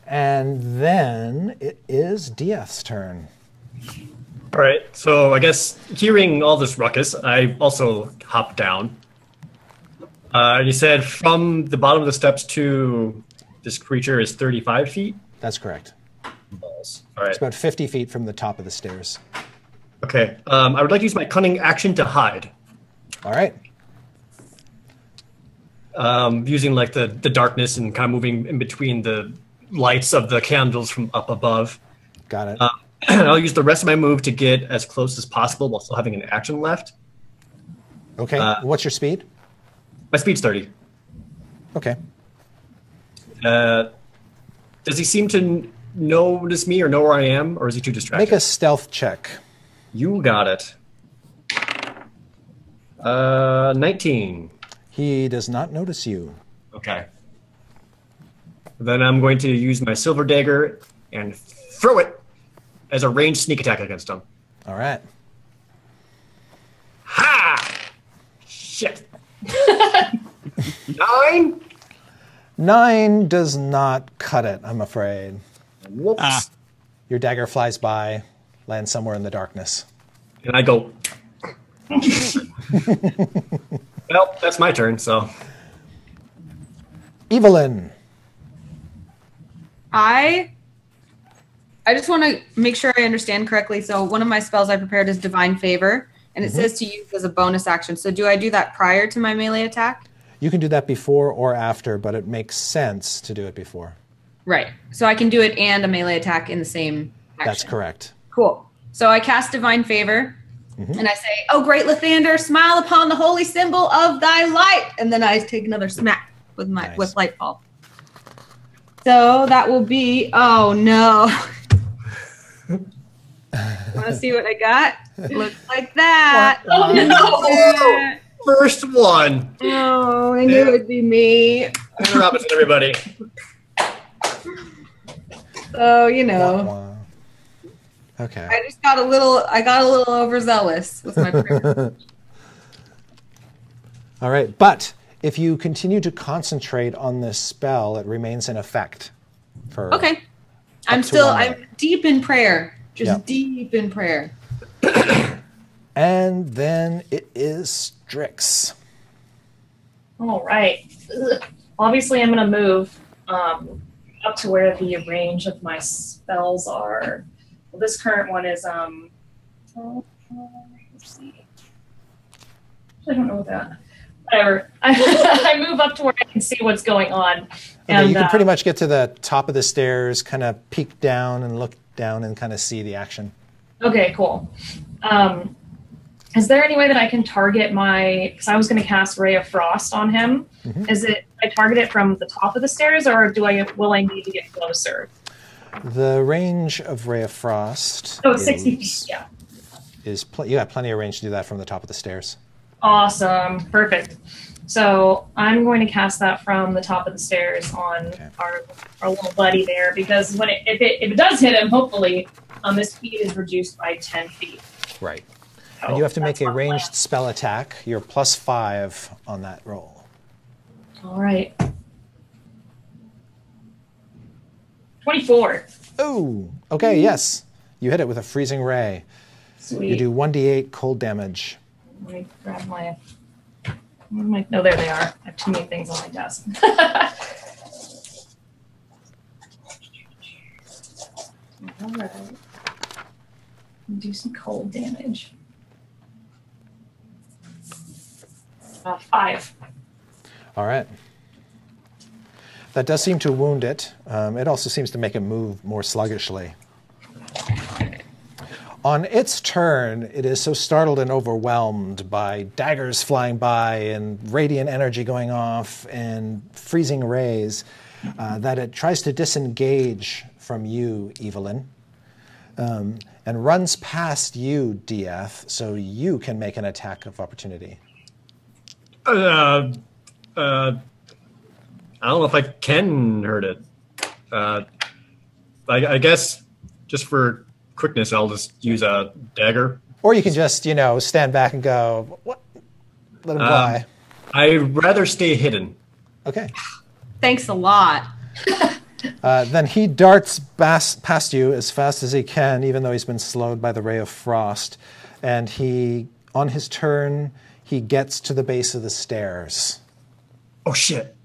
And then it is Dieth's turn. All right, so I guess hearing all this ruckus, I also hopped down. You said from the bottom of the steps to this creature is 35 feet? That's correct. Balls. All right. It's about 50 feet from the top of the stairs. Okay, I would like to use my cunning action to hide. All right. Using like the darkness and kind of moving in between the lights of the candles from up above. Got it. I'll use the rest of my move to get as close as possible while still having an action left. Okay. What's your speed? My speed's 30. Okay. Does he seem to notice me or know where I am, or is he too distracted? Make a stealth check. You got it. 19. He does not notice you. Okay. Then I'm going to use my silver dagger and throw it as a ranged sneak attack against him. All right. Ha! Shit. 9? 9 does not cut it, I'm afraid. Whoops. Your dagger flies by, lands somewhere in the darkness. And I go, well, that's my turn, so. Evelyn. I just want to make sure I understand correctly. So one of my spells I prepared is Divine Favor, and it says to use as a bonus action. So do I do that prior to my melee attack? You can do that before or after, but it makes sense to do it before. Right. So I can do it and a melee attack in the same action. That's correct. Cool. So I cast Divine Favor, and I say, "Oh, great Lathander, smile upon the holy symbol of thy light." And then I take another smack with my with light ball. So that will be, oh no. Want to see what I got? Looks like that. Oh no! First one. Oh, I knew it would be me. And Robinson, everybody. So, you know. Wow. Okay. I just got a little overzealous with my prayer. All right, but if you continue to concentrate on this spell, it remains in effect for Okay. to 1 minute. I'm deep in prayer. Just Yep. deep in prayer. And then it is Strix. All right. Obviously, I'm going to move up to where the range of my spells are. Well, this current one is let's see. I don't know what that. Whatever. I move up to where I can see what's going on. Okay, And you can pretty much get to the top of the stairs, kind of peek down and look down and kind of see the action. Okay, cool. Is there any way that I can target my? Because I was going to cast Ray of Frost on him. Is it? I target it from the top of the stairs, or will I need to get closer? The range of Ray of Frost Oh, it's 60 feet. Yeah. You got plenty of range to do that from the top of the stairs. Awesome. Perfect. So I'm going to cast that from the top of the stairs on our little buddy there, because when if it does hit him, hopefully, his speed is reduced by 10 feet. Right. So And you have to make that's a my ranged plan. spell attack. You're +5 on that roll. All right. 24. Oh, okay, yes. You hit it with a freezing ray. Sweet. You do 1d8 cold damage. Let me grab my. No, there they are. I have too many things on my desk. All right. Do some cold damage. 5. All right. That does seem to wound it. It also seems to make it move more sluggishly. On its turn, it is so startled and overwhelmed by daggers flying by and radiant energy going off and freezing rays that it tries to disengage from you, Evelyn, and runs past you, Dieth, so you can make an attack of opportunity. I don't know if I can hurt it. I guess just for quickness, I'll just use a dagger. Or you can just, stand back and go, what? Let him fly. I'd rather stay hidden. Okay. Thanks a lot. Then he darts past you as fast as he can, even though he's been slowed by the Ray of Frost. And on his turn, he gets to the base of the stairs. Oh, shit.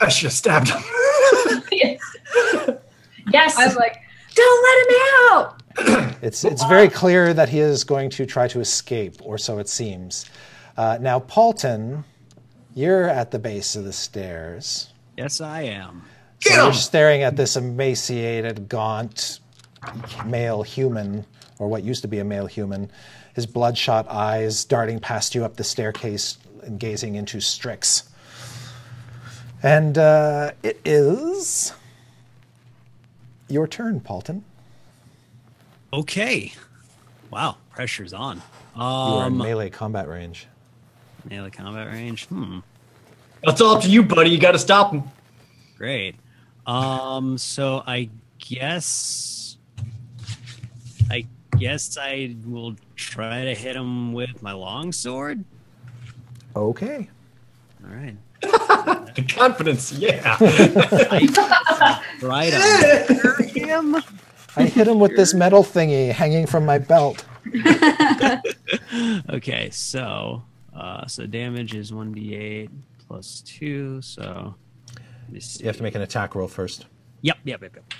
I should have stabbed him. Yes. I was like, don't let him out. It's very clear that he is going to try to escape, or so it seems. Now, Paulton, you're at the base of the stairs. Yes, I am. So you're staring at this emaciated, gaunt male human, or what used to be a male human, his bloodshot eyes darting past you up the staircase and gazing into Strix. And it is your turn, Paulton. Okay. Wow, pressure's on. You are in melee combat range. Melee combat range. That's all up to you, buddy. You got to stop him. Great. So I guess I will try to hit him with my longsword. Okay. All right. The confidence, yeah. Right on him. I hit him with this metal thingy hanging from my belt. Okay, so damage is 1d8 plus 2. So let me see. You have to make an attack roll first. Yep.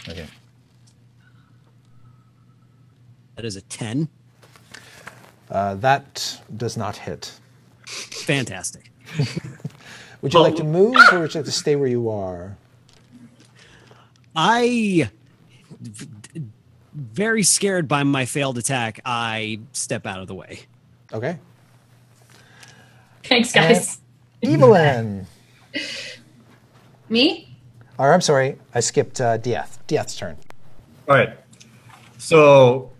Okay. That is a 10. That does not hit. Fantastic. Would you like to move, or would you like to stay where you are? Very scared by my failed attack, I step out of the way. Okay. Thanks, guys. Evelyn. Me? Or I'm sorry, I skipped Dieth. Dieth's turn. All right. So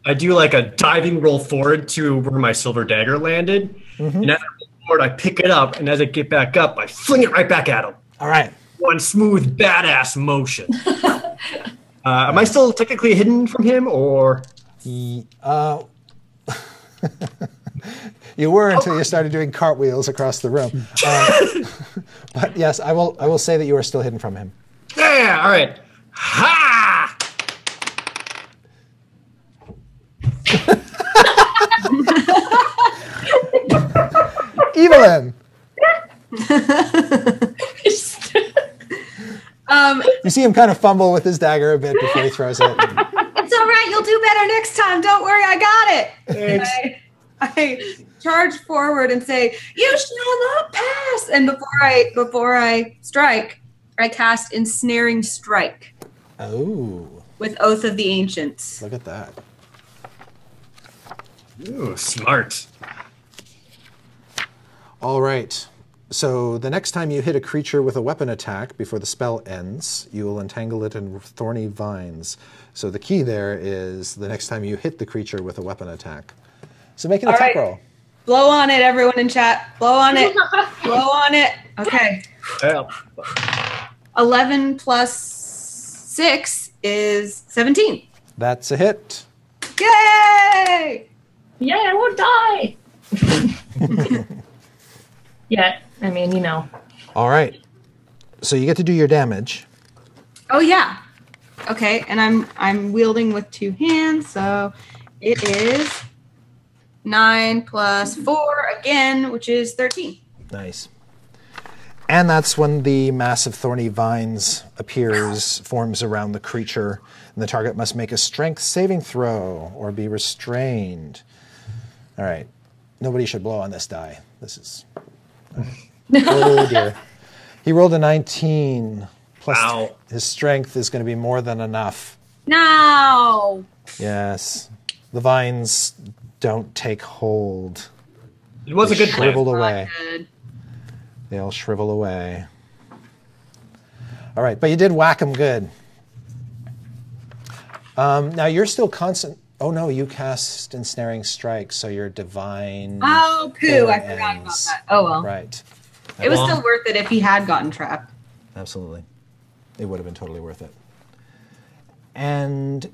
I do like a diving roll forward to where my silver dagger landed. And as I roll forward, I pick it up. And as I get back up, I fling it right back at him. All right. One smooth, badass motion. Am I still technically hidden from him, or? You were until you started doing cartwheels across the room. But yes, I will say that you are still hidden from him. Yeah, all right. Ha! Evelyn! You see him kind of fumble with his dagger a bit before he throws it. It's all right. You'll do better next time. Don't worry. I got it. Thanks. I charge forward and say, "You shall not pass!" And before I strike, I cast Ensnaring Strike Oh, with Oath of the Ancients. look at that. Ooh, smart. All right. So the next time you hit a creature with a weapon attack before the spell ends, you will entangle it in thorny vines. So the key there is the next time you hit the creature with a weapon attack. So make an All attack right. roll. Blow on it, everyone in chat. Blow on it. Blow on it. Okay. Yeah. 11 plus 6 is 17. That's a hit. Yay! Yeah, I won't die. Yeah, I mean, you know. All right. So you get to do your damage. Oh yeah. Okay, and I'm wielding with two hands, so it is 9 plus 4 again, which is 13. Nice. And that's when the mass of thorny vines forms around the creature, and the target must make a strength saving throw or be restrained. All right. Nobody should blow on this die. This is... Oh, dear. He rolled a 19. Plus Wow. his strength is going to be more than enough. No! Yes. The vines don't take hold. It was a good plan. Shriveled away. Good. They'll shrivel away. All right, but you did whack them good. Now you're still constant. Oh no, you cast Ensnaring Strike, so your divine. Oh, poo! I ends. forgot about that. Oh well. Right. It was still worth it if he had gotten trapped. Absolutely. It would have been totally worth it. And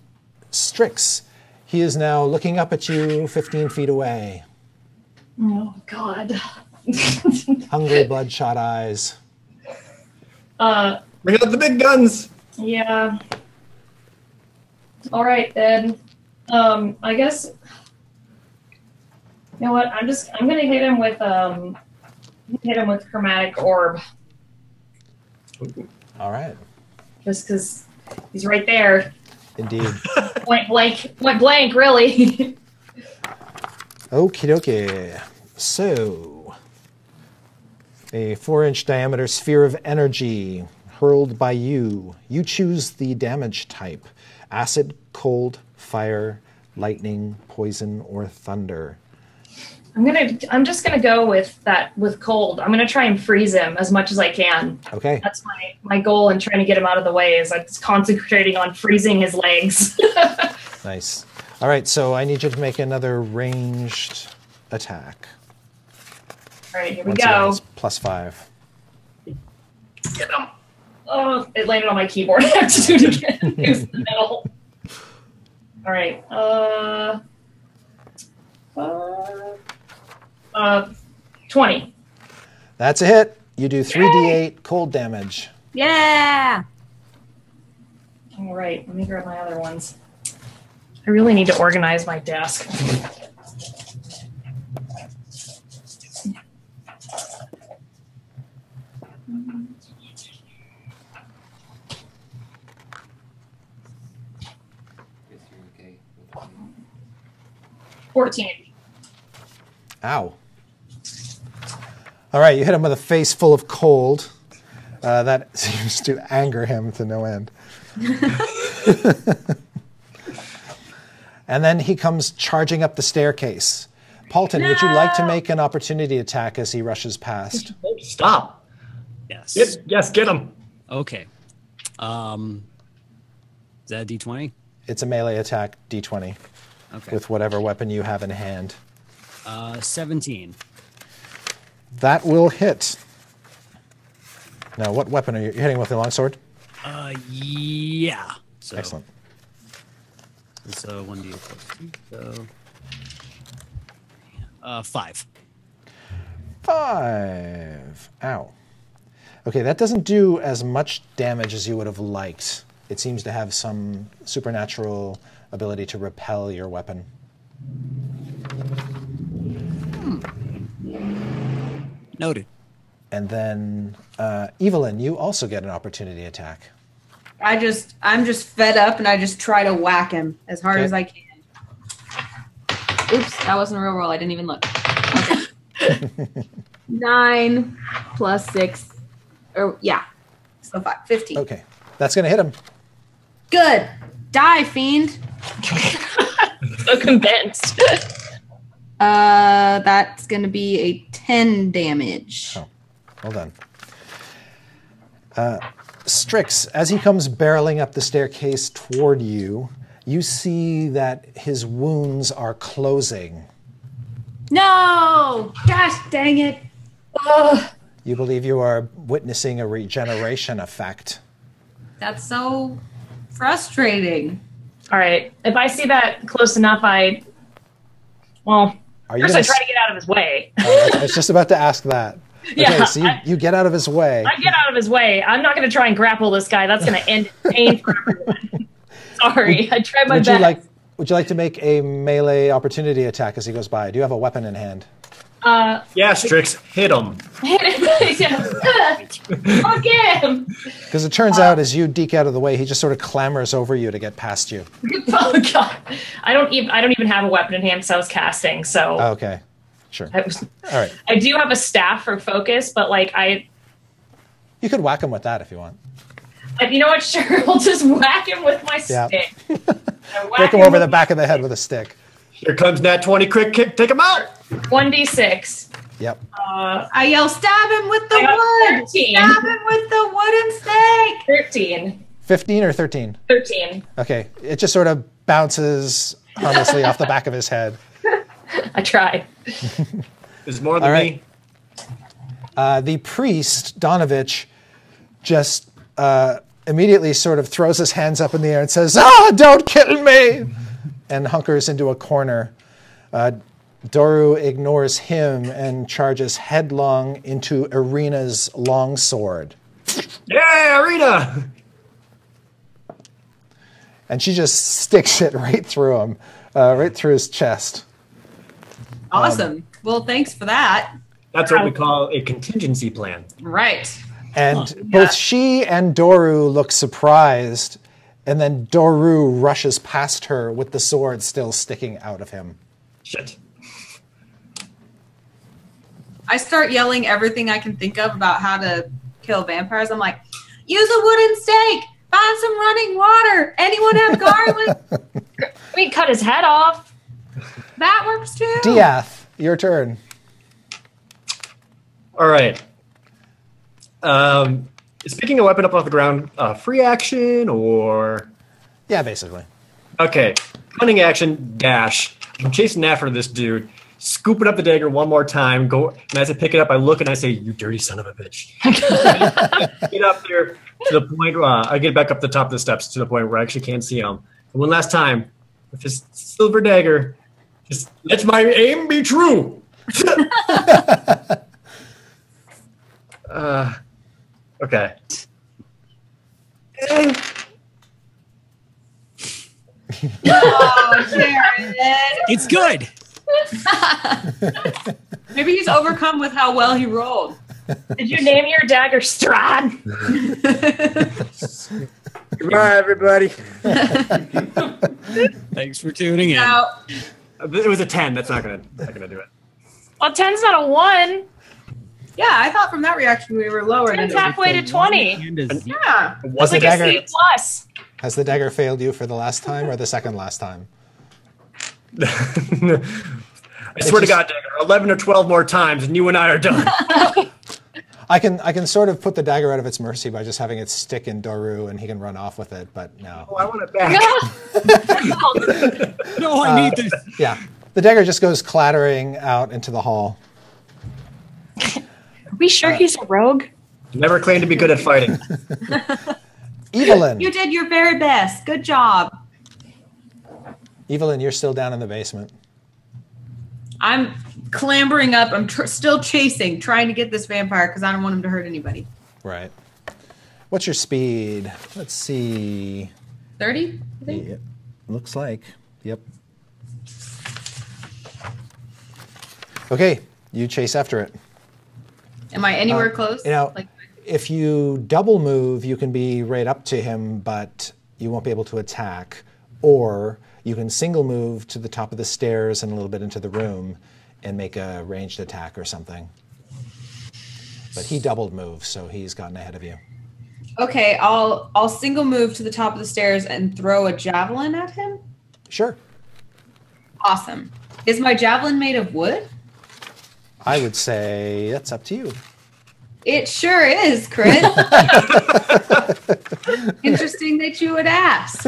Strix, he is now looking up at you 15 feet away. Oh, God. Hungry, bloodshot eyes. Bring out the big guns. Yeah. All right, then. I guess. You know what? I'm gonna hit him with Chromatic Orb, All right. just because he's right there. Indeed. Point blank, really. Okie dokie. So, a 4-inch diameter sphere of energy hurled by you. You choose the damage type: acid, cold, fire, lightning, poison, or thunder. I'm just gonna go with cold. I'm gonna try and freeze him as much as I can. Okay. That's my goal in trying to get him out of the way, is I'm just concentrating on freezing his legs. Nice. All right, so I need you to make another ranged attack. All right, here we Once again, go. it's +5. Get him. Oh, it landed on my keyboard. I have to do it again. Use the middle. All right. 20. That's a hit. You do 3d8 cold damage. Yeah! All right, let me grab my other ones. I really need to organize my desk. Guess you're okay with it. 14. Ow. All right, you hit him with a face full of cold. That seems to anger him to no end. And then he comes charging up the staircase. Paulton, would you like to make an opportunity attack as he rushes past? Stop. Yes. Get him. Okay. Is that a D20? It's a melee attack, d20, Okay. with whatever weapon you have in hand. 17. That will hit. Now, what weapon are you hitting with? The longsword? Yeah. So, Excellent. It's 1d plus 2, so 5. 5. Ow. Okay, that doesn't do as much damage as you would have liked. It seems to have some supernatural ability to repel your weapon. Noted. And then, Evelyn, you also get an opportunity attack. I'm just fed up, and I just try to whack him as hard Okay. as I can. Oops, that wasn't a real roll. I didn't even look. Okay. 9 plus 6, or yeah, so 15. Okay, that's going to hit him. Good. Die, fiend. So convinced. That's gonna be a 10 damage. Oh. Well done. Strix, as he comes barreling up the staircase toward you, you see that his wounds are closing. No! Gosh dang it. You believe you are witnessing a regeneration effect. That's so frustrating. All right. If I see that close enough, Are you first I gonna try to get out of his way. I was just about to ask that. Okay, Yeah, so you get out of his way. I get out of his way. I'm not going to try and grapple this guy. That's going to end in pain for everyone. Sorry. I tried my best. Would you like to make a melee opportunity attack as he goes by? Do you have a weapon in hand? Yeah, Strix, hit him. Fuck him. Because it turns out as you deke out of the way, he just sort of clambers over you to get past you. Oh god. I don't even have a weapon in hand because I was casting. So Okay, sure. All right. I do have a staff for focus, but You could whack him with that if you want. you know what? Sure, I'll just whack him with my Yeah. stick. Break him over the back of the head with a stick. Here comes Nat 20, quick kick, take him out. 1d6. Yep. I yell, stab him with the I got wood! 13. Stab him with the wooden stake! 13. 15 or 13? 13. Okay. It just sort of bounces harmlessly off the back of his head. I tried. There's more than All right. me. The priest, Donovich, just immediately sort of throws his hands up in the air and says, don't kill me! And hunkers into a corner. Doru ignores him and charges headlong into Irina's longsword. Yeah, Arena. And she just sticks it right through him, right through his chest. Awesome. Well, thanks for that. That's what we call a contingency plan. Right. And both she and Doru look surprised, and then Doru rushes past her with the sword still sticking out of him. Shit. I start yelling everything I can think of about how to kill vampires. I'm like, use a wooden stake! Find some running water! Anyone have garlic? We cut his head off. That works too. Diath, your turn. All right. Is picking a weapon up off the ground free action or? Yeah, basically. Okay. Cunning action, dash. I'm chasing after this dude. Scooping up the dagger one more time. Go, and as I pick it up, I look and I say, "You dirty son of a bitch!" Get up there to the point. I get back up the top of the steps to the point where I actually can't see him. And one last time with this silver dagger. Just let my aim be true. Okay. Oh, Jared. It's good. Maybe he's overcome with how well he rolled. Did you name your dagger Strahd? Goodbye, everybody. Thanks for tuning in. Now, It was a 10. That's not gonna do it. Well, 10's not a 1. yeah, I thought from that reaction we were lower than 10's halfway to 20. And a Z. Yeah. Was Like it a dagger- C plus. Has the dagger failed you for the last time or the second last time? I swear to God, Dagger, 11 or 12 more times, and you and I are done. I can sort of put the dagger out of its mercy by just having it stick in Doru and he can run off with it, but no. Oh, I want it back. No, I need this. Yeah. The dagger just goes clattering out into the hall. Are we sure he's a rogue? Never claimed to be good at fighting. Evelyn. You did your very best. Good job. Evelyn, you're still down in the basement. I'm clambering up. I'm still chasing, trying to get this vampire because I don't want him to hurt anybody. Right. What's your speed? Let's see. 30, I think? Yep. Looks like. Yep. Okay, you chase after it. Am I anywhere close? You know, Like, if you double move, you can be right up to him, but you won't be able to attack. Or you can single move to the top of the stairs and a little bit into the room and make a ranged attack or something. But he doubled move, so he's gotten ahead of you. okay, I'll single move to the top of the stairs and throw a javelin at him. Sure. Awesome. Is my javelin made of wood? I would say that's up to you. It sure is, Chris. Interesting that you would ask.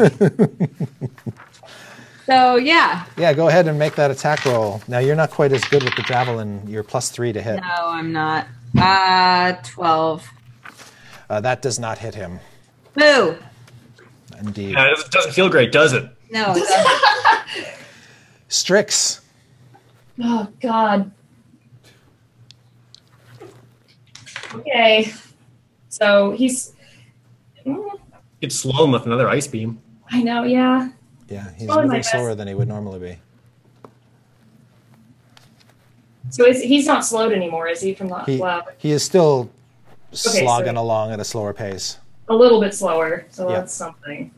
So, yeah. Yeah, go ahead and make that attack roll. Now, you're not quite as good with the javelin. You're +3 to hit. No, I'm not. 12. That does not hit him. Boo. Indeed. Yeah, it doesn't feel great, does it? No, it doesn't. Strix. Oh, God. Okay. So he's. You'd slow him with another ice beam. I know, yeah. Yeah, he's Probably my moving best. slower than he would normally be. So he's not slowed anymore, is he? From the wow, He is still so- slogging along at a slower pace. a little bit slower. So Yeah. that's something.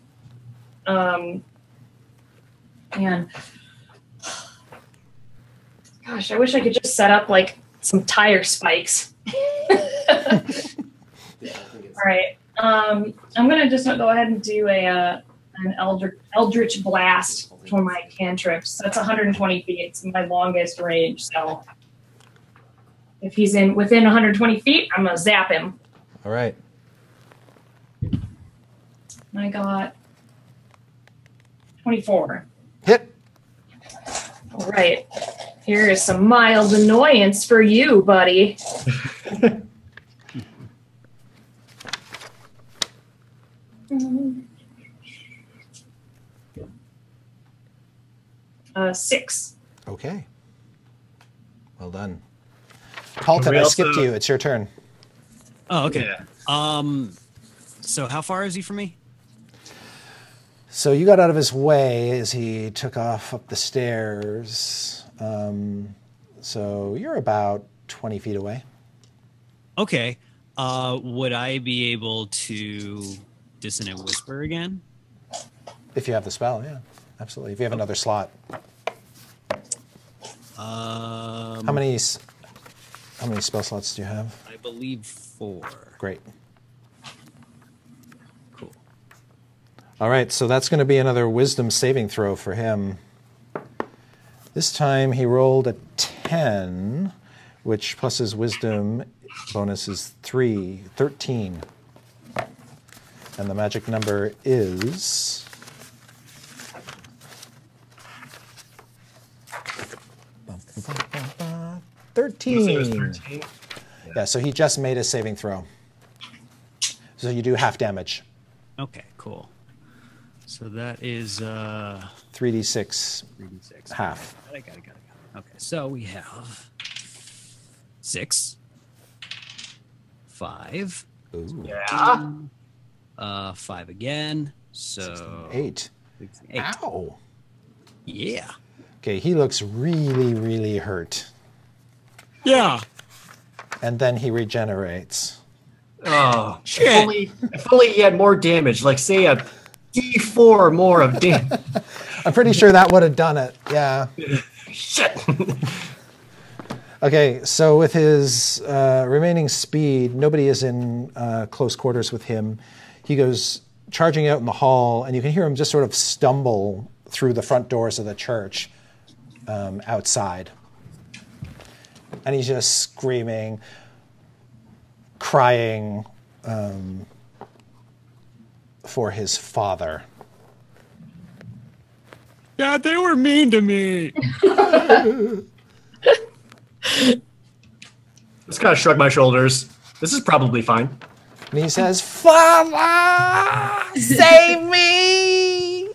Man, gosh, I wish I could just set up like some tire spikes. All right. I'm gonna just go ahead and do an Eldritch Blast for my cantrips. That's 120 feet. It's my longest range. So if he's within 120 feet, I'm gonna zap him. All right. I got 24. Hit. All right. Here is some mild annoyance for you, buddy. 6. Okay. Well done. Paulton, We I skipped also- you. It's your turn. Oh, okay. Yeah. So how far is he from me? So you got out of his way as he took off up the stairs. So you're about 20 feet away. Okay. Would I be able to Dissonant Whisper again? If you have the spell, yeah. Absolutely. If you have another slot. How many spell slots do you have? I believe 4. Great. Cool. All right, so that's going to be another wisdom saving throw for him. This time he rolled a 10, which plus his wisdom bonus is 13. And the magic number is 13. Yeah, so he just made a saving throw. So you do half damage. Okay, cool. So that is 3d6 3d6. half. Got it. Okay, so we have 6, 5, Ooh. Yeah. 5 again. So 8. 8. Ow. Yeah. Okay, he looks really, really hurt. Yeah. And then he regenerates. Oh, Shit. if only he had more damage. Like, say a D4 more of damage. I'm pretty sure that would have done it. Yeah. Shit. Okay, so with his remaining speed, nobody is in close quarters with him. He goes charging out in the hall, and you can hear him just sort of stumble through the front doors of the church outside. And he's just screaming, crying for his father. God, they were mean to me. Just kind of shrug my shoulders. This is probably fine. And he says, "Father, save me!"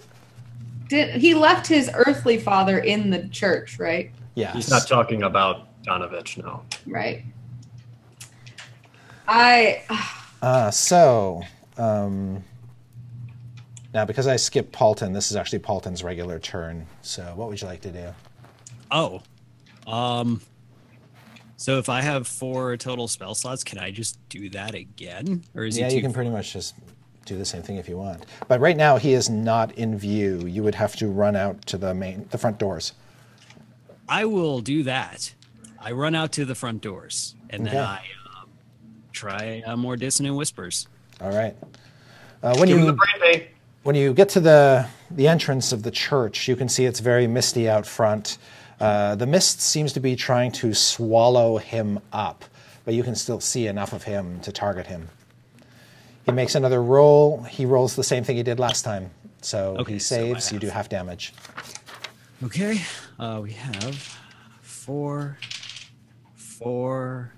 He left his earthly father in the church, right? Yes. He's not talking about Donovich, no. Right. Now, because I skipped Paulton, this is actually Paulton's regular turn. So what would you like to do? Oh. So if I have 4 total spell slots, can I just do that again? Or is Yeah, it you can pretty much just do the same thing if you want. But right now, he is not in view. You would have to run out to the front doors. I will do that. I run out to the front doors, and then Okay. I try more dissonant whispers. All right. Give him the brain pain. When you get to the entrance of the church, you can see it's very misty out front. The mist seems to be trying to swallow him up, but you can still see enough of him to target him. He makes another roll. He rolls the same thing he did last time. So Okay, he so I saves. You have- do half damage. Okay, we have 4, 4,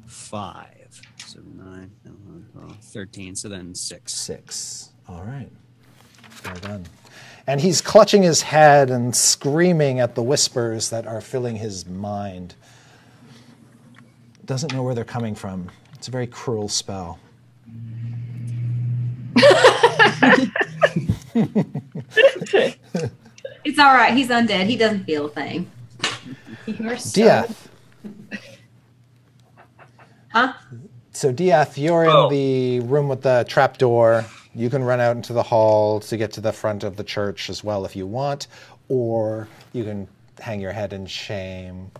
5. So 9, 11, 12, 13. So then 6. 6. All right. Well done. And he's clutching his head and screaming at the whispers that are filling his mind. Doesn't know where they're coming from. It's a very cruel spell. It's all right. He's undead. He doesn't feel a thing. You're so Diath. Huh? So Diath, you're in Oh. the room with the trapdoor. You can run out into the hall to get to the front of the church as well if you want, or you can hang your head in shame.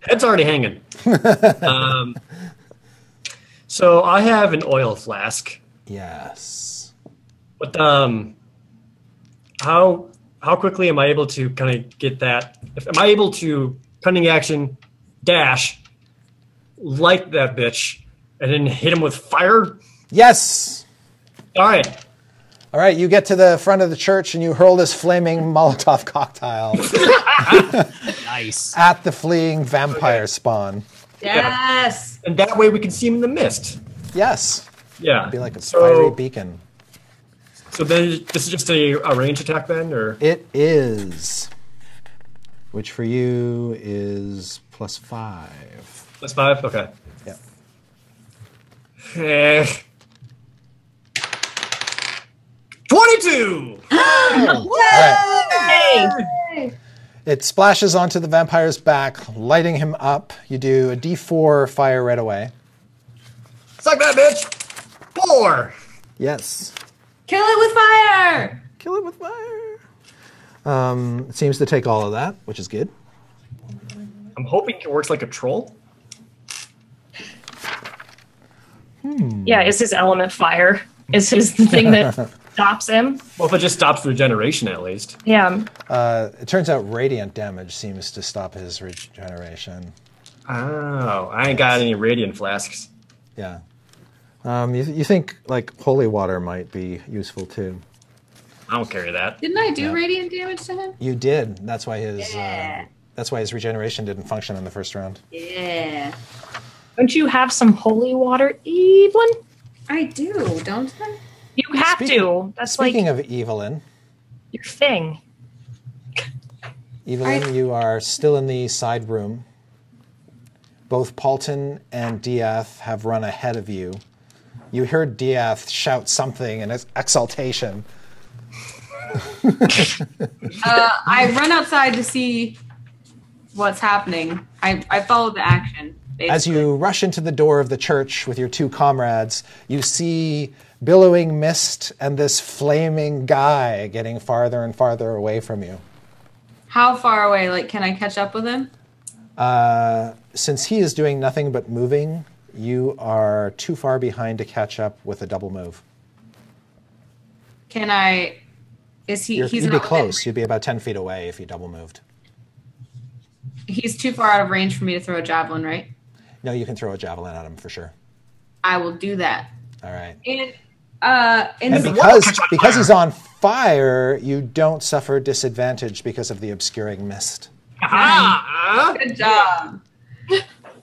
Head's already hanging. So I have an oil flask. Yes. But how quickly am I able to kind of get that? Am I able to cunning action dash, light that bitch, and then hit him with fire? Yes. All right. All right, you get to the front of the church and you hurl this flaming Molotov cocktail Nice. at the fleeing vampire spawn. Yes. And that way we can see him in the mist. Yes. Yeah. Be like a so, fiery beacon. So then this is just a range attack then, or? It is. Which for you is +5. That's 5? Okay. Yeah. Eh. 22! All right. Hey, It splashes onto the vampire's back, lighting him up. You do a D4 fire right away. Suck that, bitch! 4! Yes. Kill it with fire. Kill it with fire. It seems to take all of that, which is good. I'm hoping it works like a troll. yeah, is his element fire? Is his the thing that stops him? Well, if it just stops regeneration at least. Yeah. It turns out radiant damage seems to stop his regeneration. Oh, I ain't got any radiant flasks. Yeah. You think like holy water might be useful too. I don't carry that. Didn't I do radiant damage to him? You did. That's why his Yeah. regeneration didn't function in the first round. Yeah. Don't you have some holy water, Evelyn? I do, don't I? You have to. That's Speaking like of Evelyn, your thing. Evelyn, you are still in the side room. Both Paulton and Diath have run ahead of you. You heard Diath shout something in exultation. I run outside to see what's happening. I follow the action. Basically. As you rush into the door of the church with your two comrades, you see billowing mist and this flaming guy getting farther and farther away from you. How far away? Like, can I catch up with him? Since he is doing nothing but moving, you are too far behind to catch up with a double move. Can I? Is he? You'd be close. You'd be about 10 feet away if you double moved. He's too far out of range for me to throw a javelin, right? No, you can throw a javelin at him for sure. I will do that. All right. And because he's on fire, you don't suffer disadvantage because of the obscuring mist. Good job.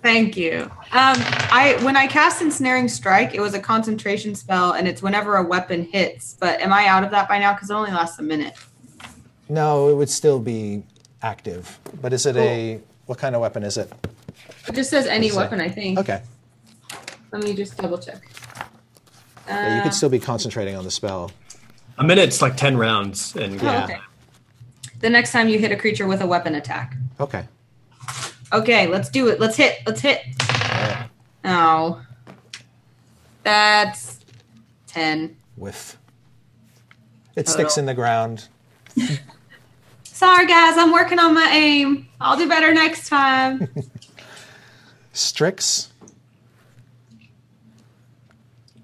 Thank you. When I cast Ensnaring Strike, it was a concentration spell, and it's whenever a weapon hits. But am I out of that by now? Because it only lasts a minute. No, it would still be active. But is it what kind of weapon is it? It just says any weapon, I think. Okay. Let me just double check. Yeah, you could still be concentrating on the spell. A minute's like 10 rounds. And Yeah. Okay. The next time you hit a creature with a weapon attack. Okay. Okay, let's do it. Let's hit. Oh. That's 10. Whiff. It sticks in the ground. Sorry, guys. I'm working on my aim. I'll do better next time. Strix.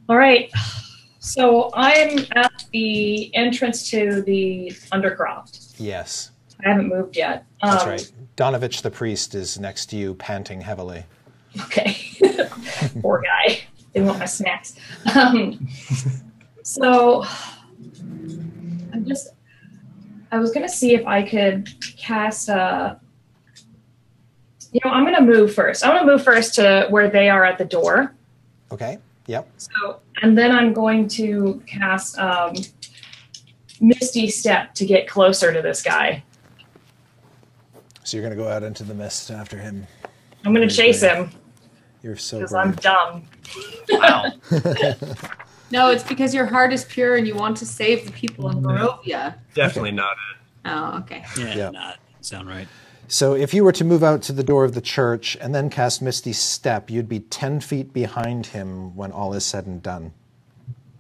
All right. So I'm at the entrance to the Undercroft. Yes. I haven't moved yet. That's right. Donovich the priest is next to you, panting heavily. Okay. Poor guy. They want my snacks. So I was going to see if I could cast I'm going to move first. I want to move first to where they are at the door. Okay. Yep. So, and then I'm going to cast Misty Step to get closer to this guy. So you're going to go out into the mist after him. I'm going to chase him You're so because brave. I'm dumb. Wow. No, it's because your heart is pure and you want to save the people of Barovia. Definitely not it. Oh, okay. Yeah. Not sound right. So if you were to move out to the door of the church and then cast Misty Step, you'd be 10 feet behind him when all is said and done.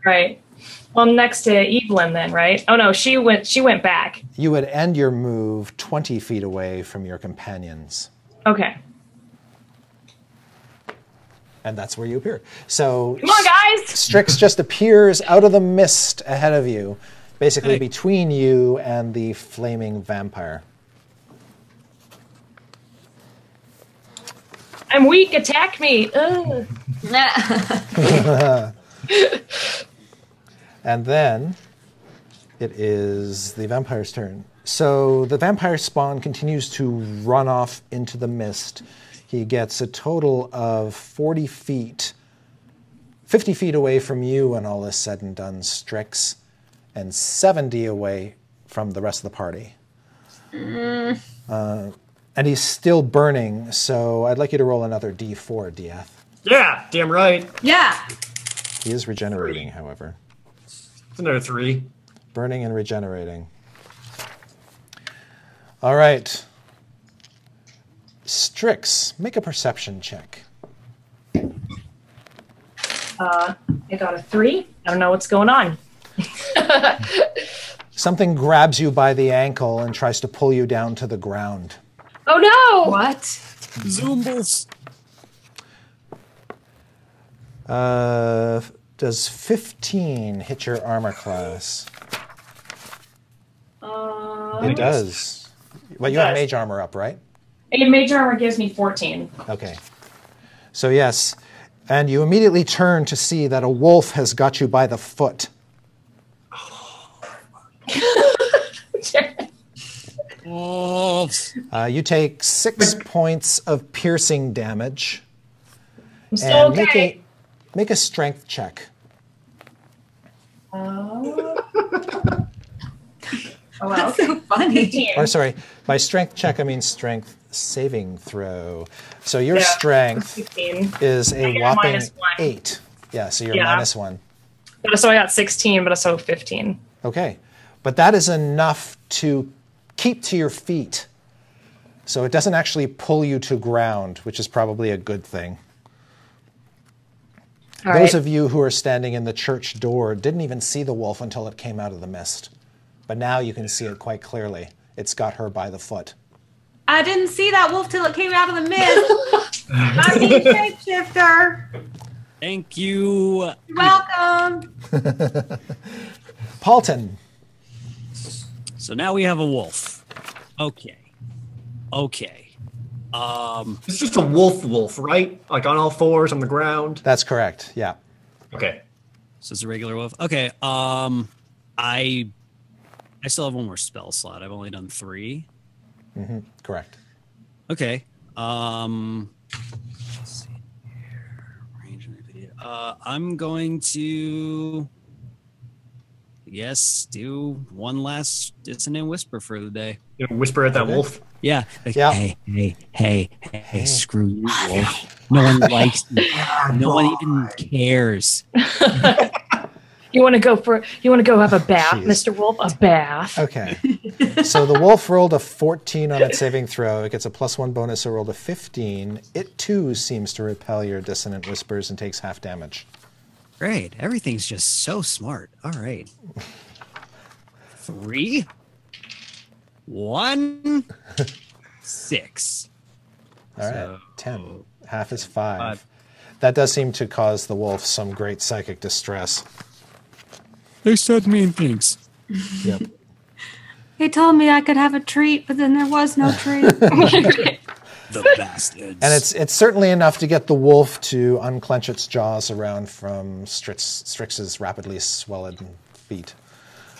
Right. Well, I'm next to Evelyn then, right? Oh no, she went back. You would end your move 20 feet away from your companions. Okay. And that's where you appear. So Come on, guys! Strix just appears out of the mist ahead of you, basically Hey. between you and the flaming vampire. I'm weak. Attack me. Ugh. And then it is the vampire's turn. So the vampire spawn continues to run off into the mist. He gets a total of 40 feet, 50 feet away from you when all is said and done, Strix, and 70 away from the rest of the party. And he's still burning, so I'd like you to roll another D4, Dieth. Yeah, damn right. Yeah. He is regenerating, however. It's another 3. Burning and regenerating. All right. Strix, make a perception check. I got a 3. I don't know what's going on. Something grabs you by the ankle and tries to pull you down to the ground. Oh no! What? Zoombles. Does 15 hit your armor class? It does. Well, you have does. mage armor up, right? Mage armor gives me 14. Okay. So yes, and you immediately turn to see that a wolf has got you by the foot. Wolves. You take 6 points of piercing damage. I'm still And okay. make a strength check. Oh wow. That's so funny. 15. Or sorry, by strength check I mean strength saving throw. So your Yeah, strength 15. is I a got whopping -1. 8. Yeah, so you're Yeah. -1. So I got 16, but I saw 15. Okay. But that is enough to keep to your feet. So it doesn't actually pull you to ground, which is probably a good thing. Those of you who are standing in the church door didn't even see the wolf until it came out of the mist. But now you can see it quite clearly. It's got her by the foot. I didn't see that wolf till it came out of the mist. I'm the shapeshifter. Thank you. You're welcome. Paulton. So now we have a wolf. Okay. It's just a wolf, right? Like on all fours on the ground. That's correct, yeah. Okay. So it's a regular wolf. Okay. I still have one more spell slot. I've only done 3. Mm-hmm. Correct. Okay. Let's see here. Range and immediate. I'm going to, do one last dissonant whisper for the day. You know, whisper at that wolf. Yeah. Like, Yeah. Hey, screw you, wolf. No one likes you. No one even cares. You want to go have a bath, Jeez. Mr. Wolf? A bath. Okay. So the wolf rolled a 14 on its saving throw. It gets a +1 bonus. It rolled a 15. It too seems to repel your dissonant whispers and takes half damage. Great. Everything's just so smart. All right. 3, 1, 6. All right. So, 10. Half is 5. That does seem to cause the wolf some great psychic distress. They said mean things. Yep. He told me I could have a treat, but then there was no treat. The bastards. And it's certainly enough to get the wolf to unclench its jaws around from Strix's rapidly swelling feet.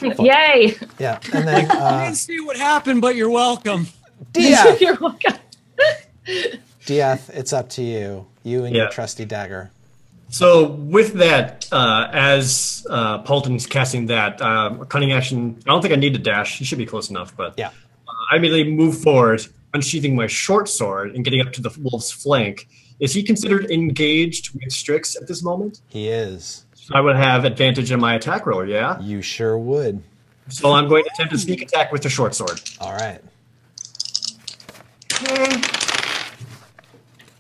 Yay! Yeah. And then I didn't see what happened, but you're welcome. Diath. You're welcome. Diath, it's up to you. You and your trusty dagger. So with that, as Paulton's casting that cunning action, I don't think I need to dash. He should be close enough, but Yeah. I immediately move forward, unsheathing my short sword and getting up to the wolf's flank. Is he considered engaged with Strix at this moment? He is. So I would have advantage in my attack roll, yeah? You sure would. So I'm going to attempt a sneak attack with the short sword. All right.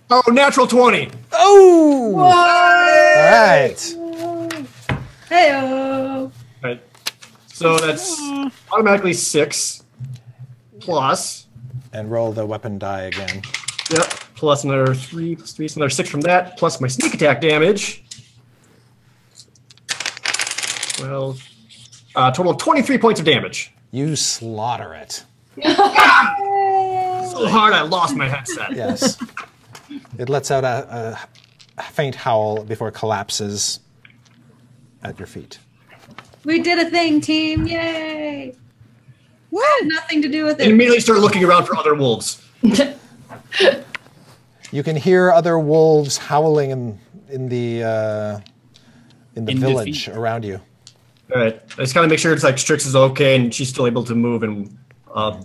Oh, natural 20. Oh! All right. Hey-o. Right. So that's automatically 6 plus, And roll the weapon die again. yep, plus another 3 plus 3, so another 6 from that, plus my sneak attack damage. Well, total of 23 points of damage. You slaughter it. So hard I lost my headset. Yes. It lets out a faint howl before it collapses at your feet. We did a thing, team. Yay. I had nothing to do with And it. immediately start looking around for other wolves. You can hear other wolves howling in the village defeat. around you. All right, I just gotta make sure it's like Strix is okay and she's still able to move and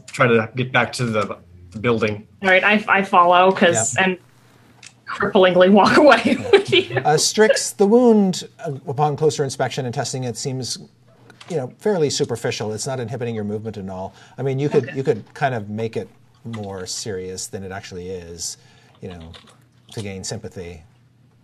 try to get back to the building. All right, I follow and cripplingly walk away with you. Strix, the wound, upon closer inspection and testing, it seems, fairly superficial. It's not inhibiting your movement at all. I mean, you could kind of make it more serious than it actually is, to gain sympathy.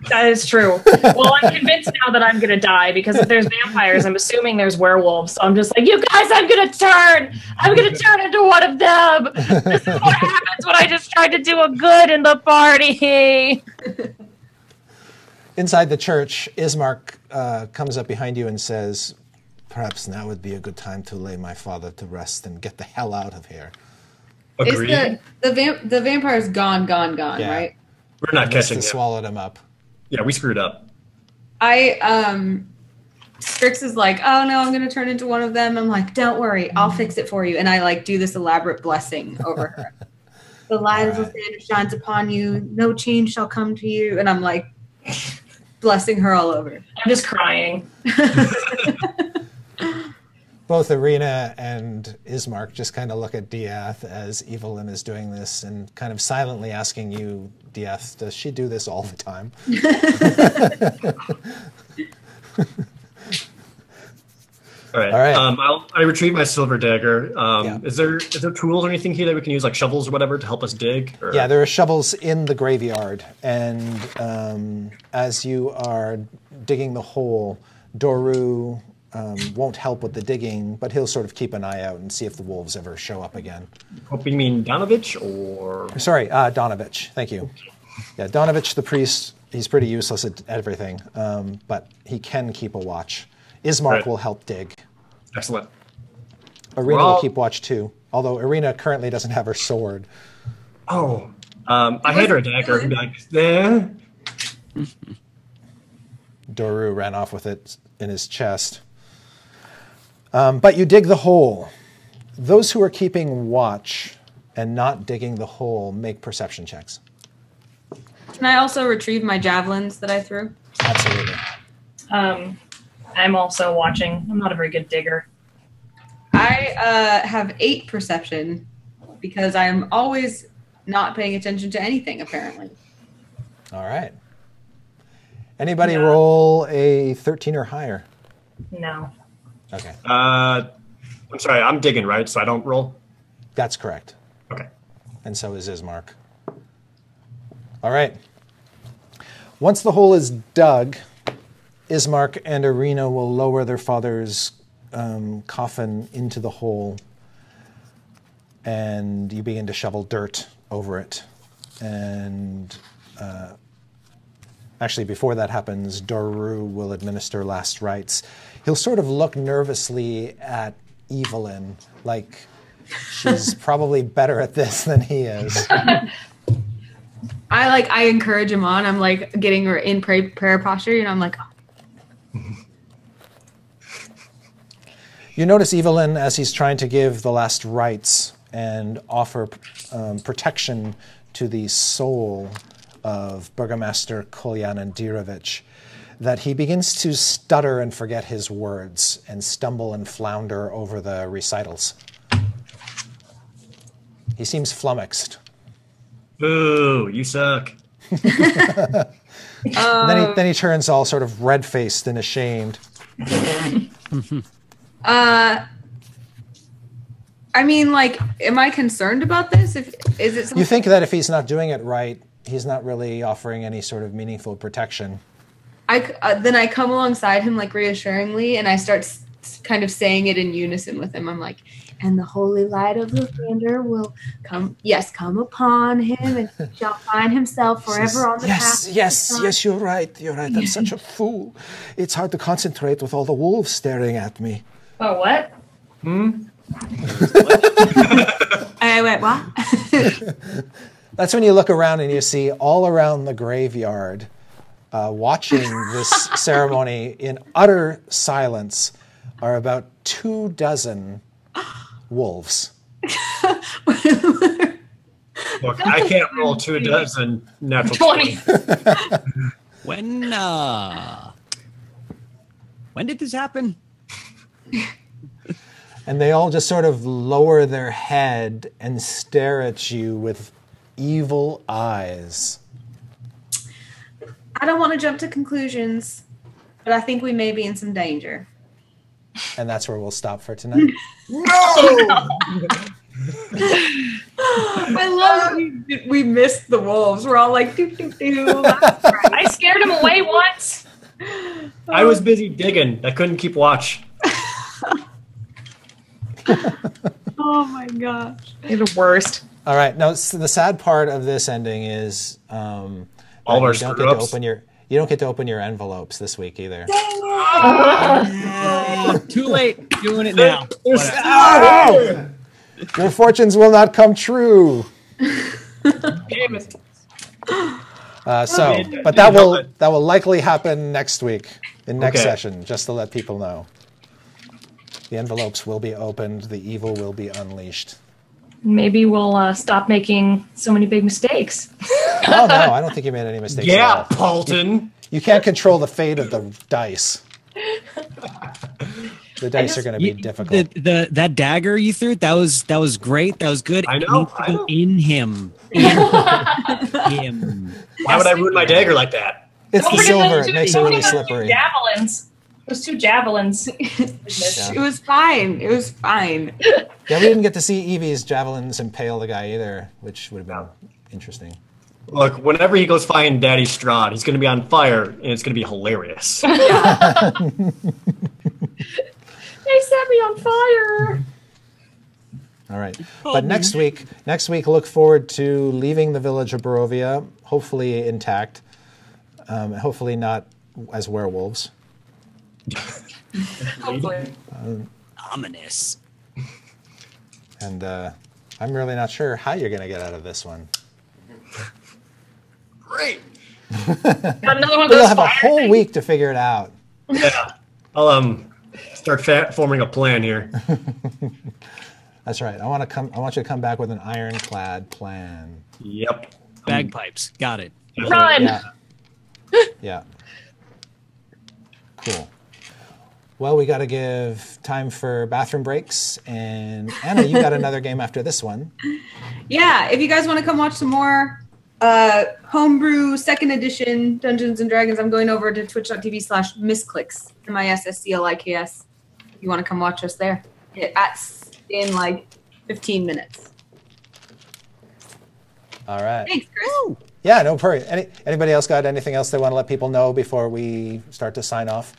That is true. Well, I'm convinced now that I'm going to die because if there's vampires, I'm assuming there's werewolves. So I'm just like, you guys, I'm going to turn. I'm going to turn into one of them. This is what happens when I just try to do a good in the party. Inside the church, Ismark comes up behind you and says, "Perhaps now would be a good time to lay my father to rest and get the hell out of here." Agreed. Is the vampire's gone, Yeah. right? We're not catching him. Swallowed him up. Yeah, we screwed up. Strix is like, oh no, I'm gonna turn into one of them. I'm like, don't worry, I'll fix it for you. And I do this elaborate blessing over her. The light of the Sandra shines upon you, no change shall come to you. And I'm like blessing her all over. I'm just crying. Both Irina and Ismark just kind of look at Diath as Evelyn is doing this and kind of silently asking you, Diath, does she do this all the time? All right. All right. I retrieve my silver dagger. Yeah. Is there tools or anything here that we can use, like shovels or whatever, to help us dig? Or? Yeah, there are shovels in the graveyard, and as you are digging the hole, Doru won't help with the digging, but he'll sort of keep an eye out and see if the wolves ever show up again. Hope you mean Donovich or? Sorry, Donovich. Thank you. Yeah, Donovich the priest, he's pretty useless at everything, but he can keep a watch. Ismark Right. will help dig. Excellent. Irina Well- will keep watch too, although Irina currently doesn't have her sword. Oh. I hand her a dagger and be like, there. Doru ran off with it in his chest. But you dig the hole. Those who are keeping watch and not digging the hole make perception checks. Can I also retrieve my javelins that I threw? Absolutely. I'm also watching. I'm not a very good digger. I have 8 perception because I am always not paying attention to anything, apparently. All right. Anybody roll a 13 or higher? No. Okay, I'm sorry, I'm digging, right? So I don't roll? that's correct. Okay. And so is Ismark. All right. Once the hole is dug, Ismark and Irina will lower their father's coffin into the hole, and you begin to shovel dirt over it. And actually, before that happens, Doru will administer last rites. He'll sort of look nervously at Evelyn, like she's probably better at this than he is. I encourage him on. I'm like getting her in prayer posture, and I'm like, You notice Evelyn as he's trying to give the last rites and offer protection to the soul of Burgomaster Kolyan Andirovich, that he begins to stutter and forget his words and stumble and flounder over the recitals. He seems flummoxed. Boo, you suck. And then he turns all sort of red-faced and ashamed. I mean, like, am I concerned about this? Is it something? You think that if he's not doing it right, he's not really offering any sort of meaningful protection. Then I come alongside him, like, reassuringly, and I start kind of saying it in unison with him. I'm like, and the holy light of Lathander will come upon him, and he shall find himself forever on the path. Yes, you're right. I'm such a fool. It's hard to concentrate with all the wolves staring at me. Oh, what? I went, what? That's when you look around and you see all around the graveyard, watching this ceremony in utter silence, are about 24 wolves. Look, I can't roll 24 natural 20. When did this happen? And they all just sort of lower their head and stare at you with evil eyes. I don't want to jump to conclusions, but I think we may be in some danger. And that's where we'll stop for tonight. I love we missed the wolves. We're all like, doo, doo, doo. I scared him away once. I was busy digging. I couldn't keep watch. Oh my gosh. You're the worst. All right. Now, the sad part of this ending is All of our you don't get to open your envelopes this week either. Too late. Doing it now. Your fortunes will not come true. Damn it. But that will likely happen next week in next session, just to let people know. The envelopes will be opened. The evil will be unleashed. Maybe we'll stop making so many big mistakes. Oh no, I don't think you made any mistakes. Yeah, at all. Paulton. You can't control the fate of the dice. The dice are going to be difficult. That dagger you threw, that was great. That was good. I It know, needs to go in him. Him. Why would I ruin my dagger like that? It's Don't the forget silver. those It makes it two really slippery. Javelins. Those 2 javelins. It was fine. It was fine. Yeah, we didn't get to see Evie's javelins impale the guy either, which would have been interesting. Look, whenever he goes find Daddy Strahd, he's going to be on fire, and it's going to be hilarious. They set me on fire. All right. But next week, look forward to leaving the village of Barovia, hopefully intact, hopefully not as werewolves. Hopefully. Ominous. And I'm really not sure how you're going to get out of this one. Great. Got another one of But you'll those have a fire whole things. week to figure it out. Yeah. I'll start forming a plan here. That's right. I want you to come back with an ironclad plan. Yep. Bagpipes. Got it. Run! Yeah. Yeah. Cool. Well, we got to give time for bathroom breaks. And Anna, you got another game after this one. Yeah, if you guys want to come watch some more homebrew 2nd edition Dungeons and Dragons, I'm going over to twitch.tv/misclicks, MISSCLIKS. If you want to come watch us there in like 15 minutes. All right. Thanks, Chris. Yeah, no worry. Anybody else got anything else they want to let people know before we start to sign off?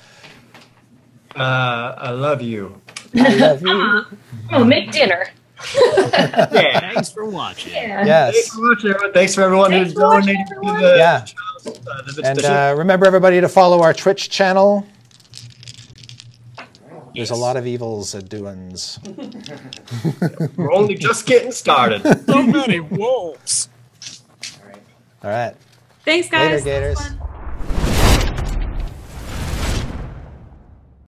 I love you. I love you. Oh, make dinner. Yeah. Thanks for watching. Yeah. Yes. Thanks so much, everyone. Thanks for everyone Thanks who for watching, donated to everyone. the Yeah. And remember, everybody, to follow our Twitch channel. There's a lot of evils at doings. We're only just getting started. So many wolves. All right. All right. Thanks, guys. Later, Gators. That was fun.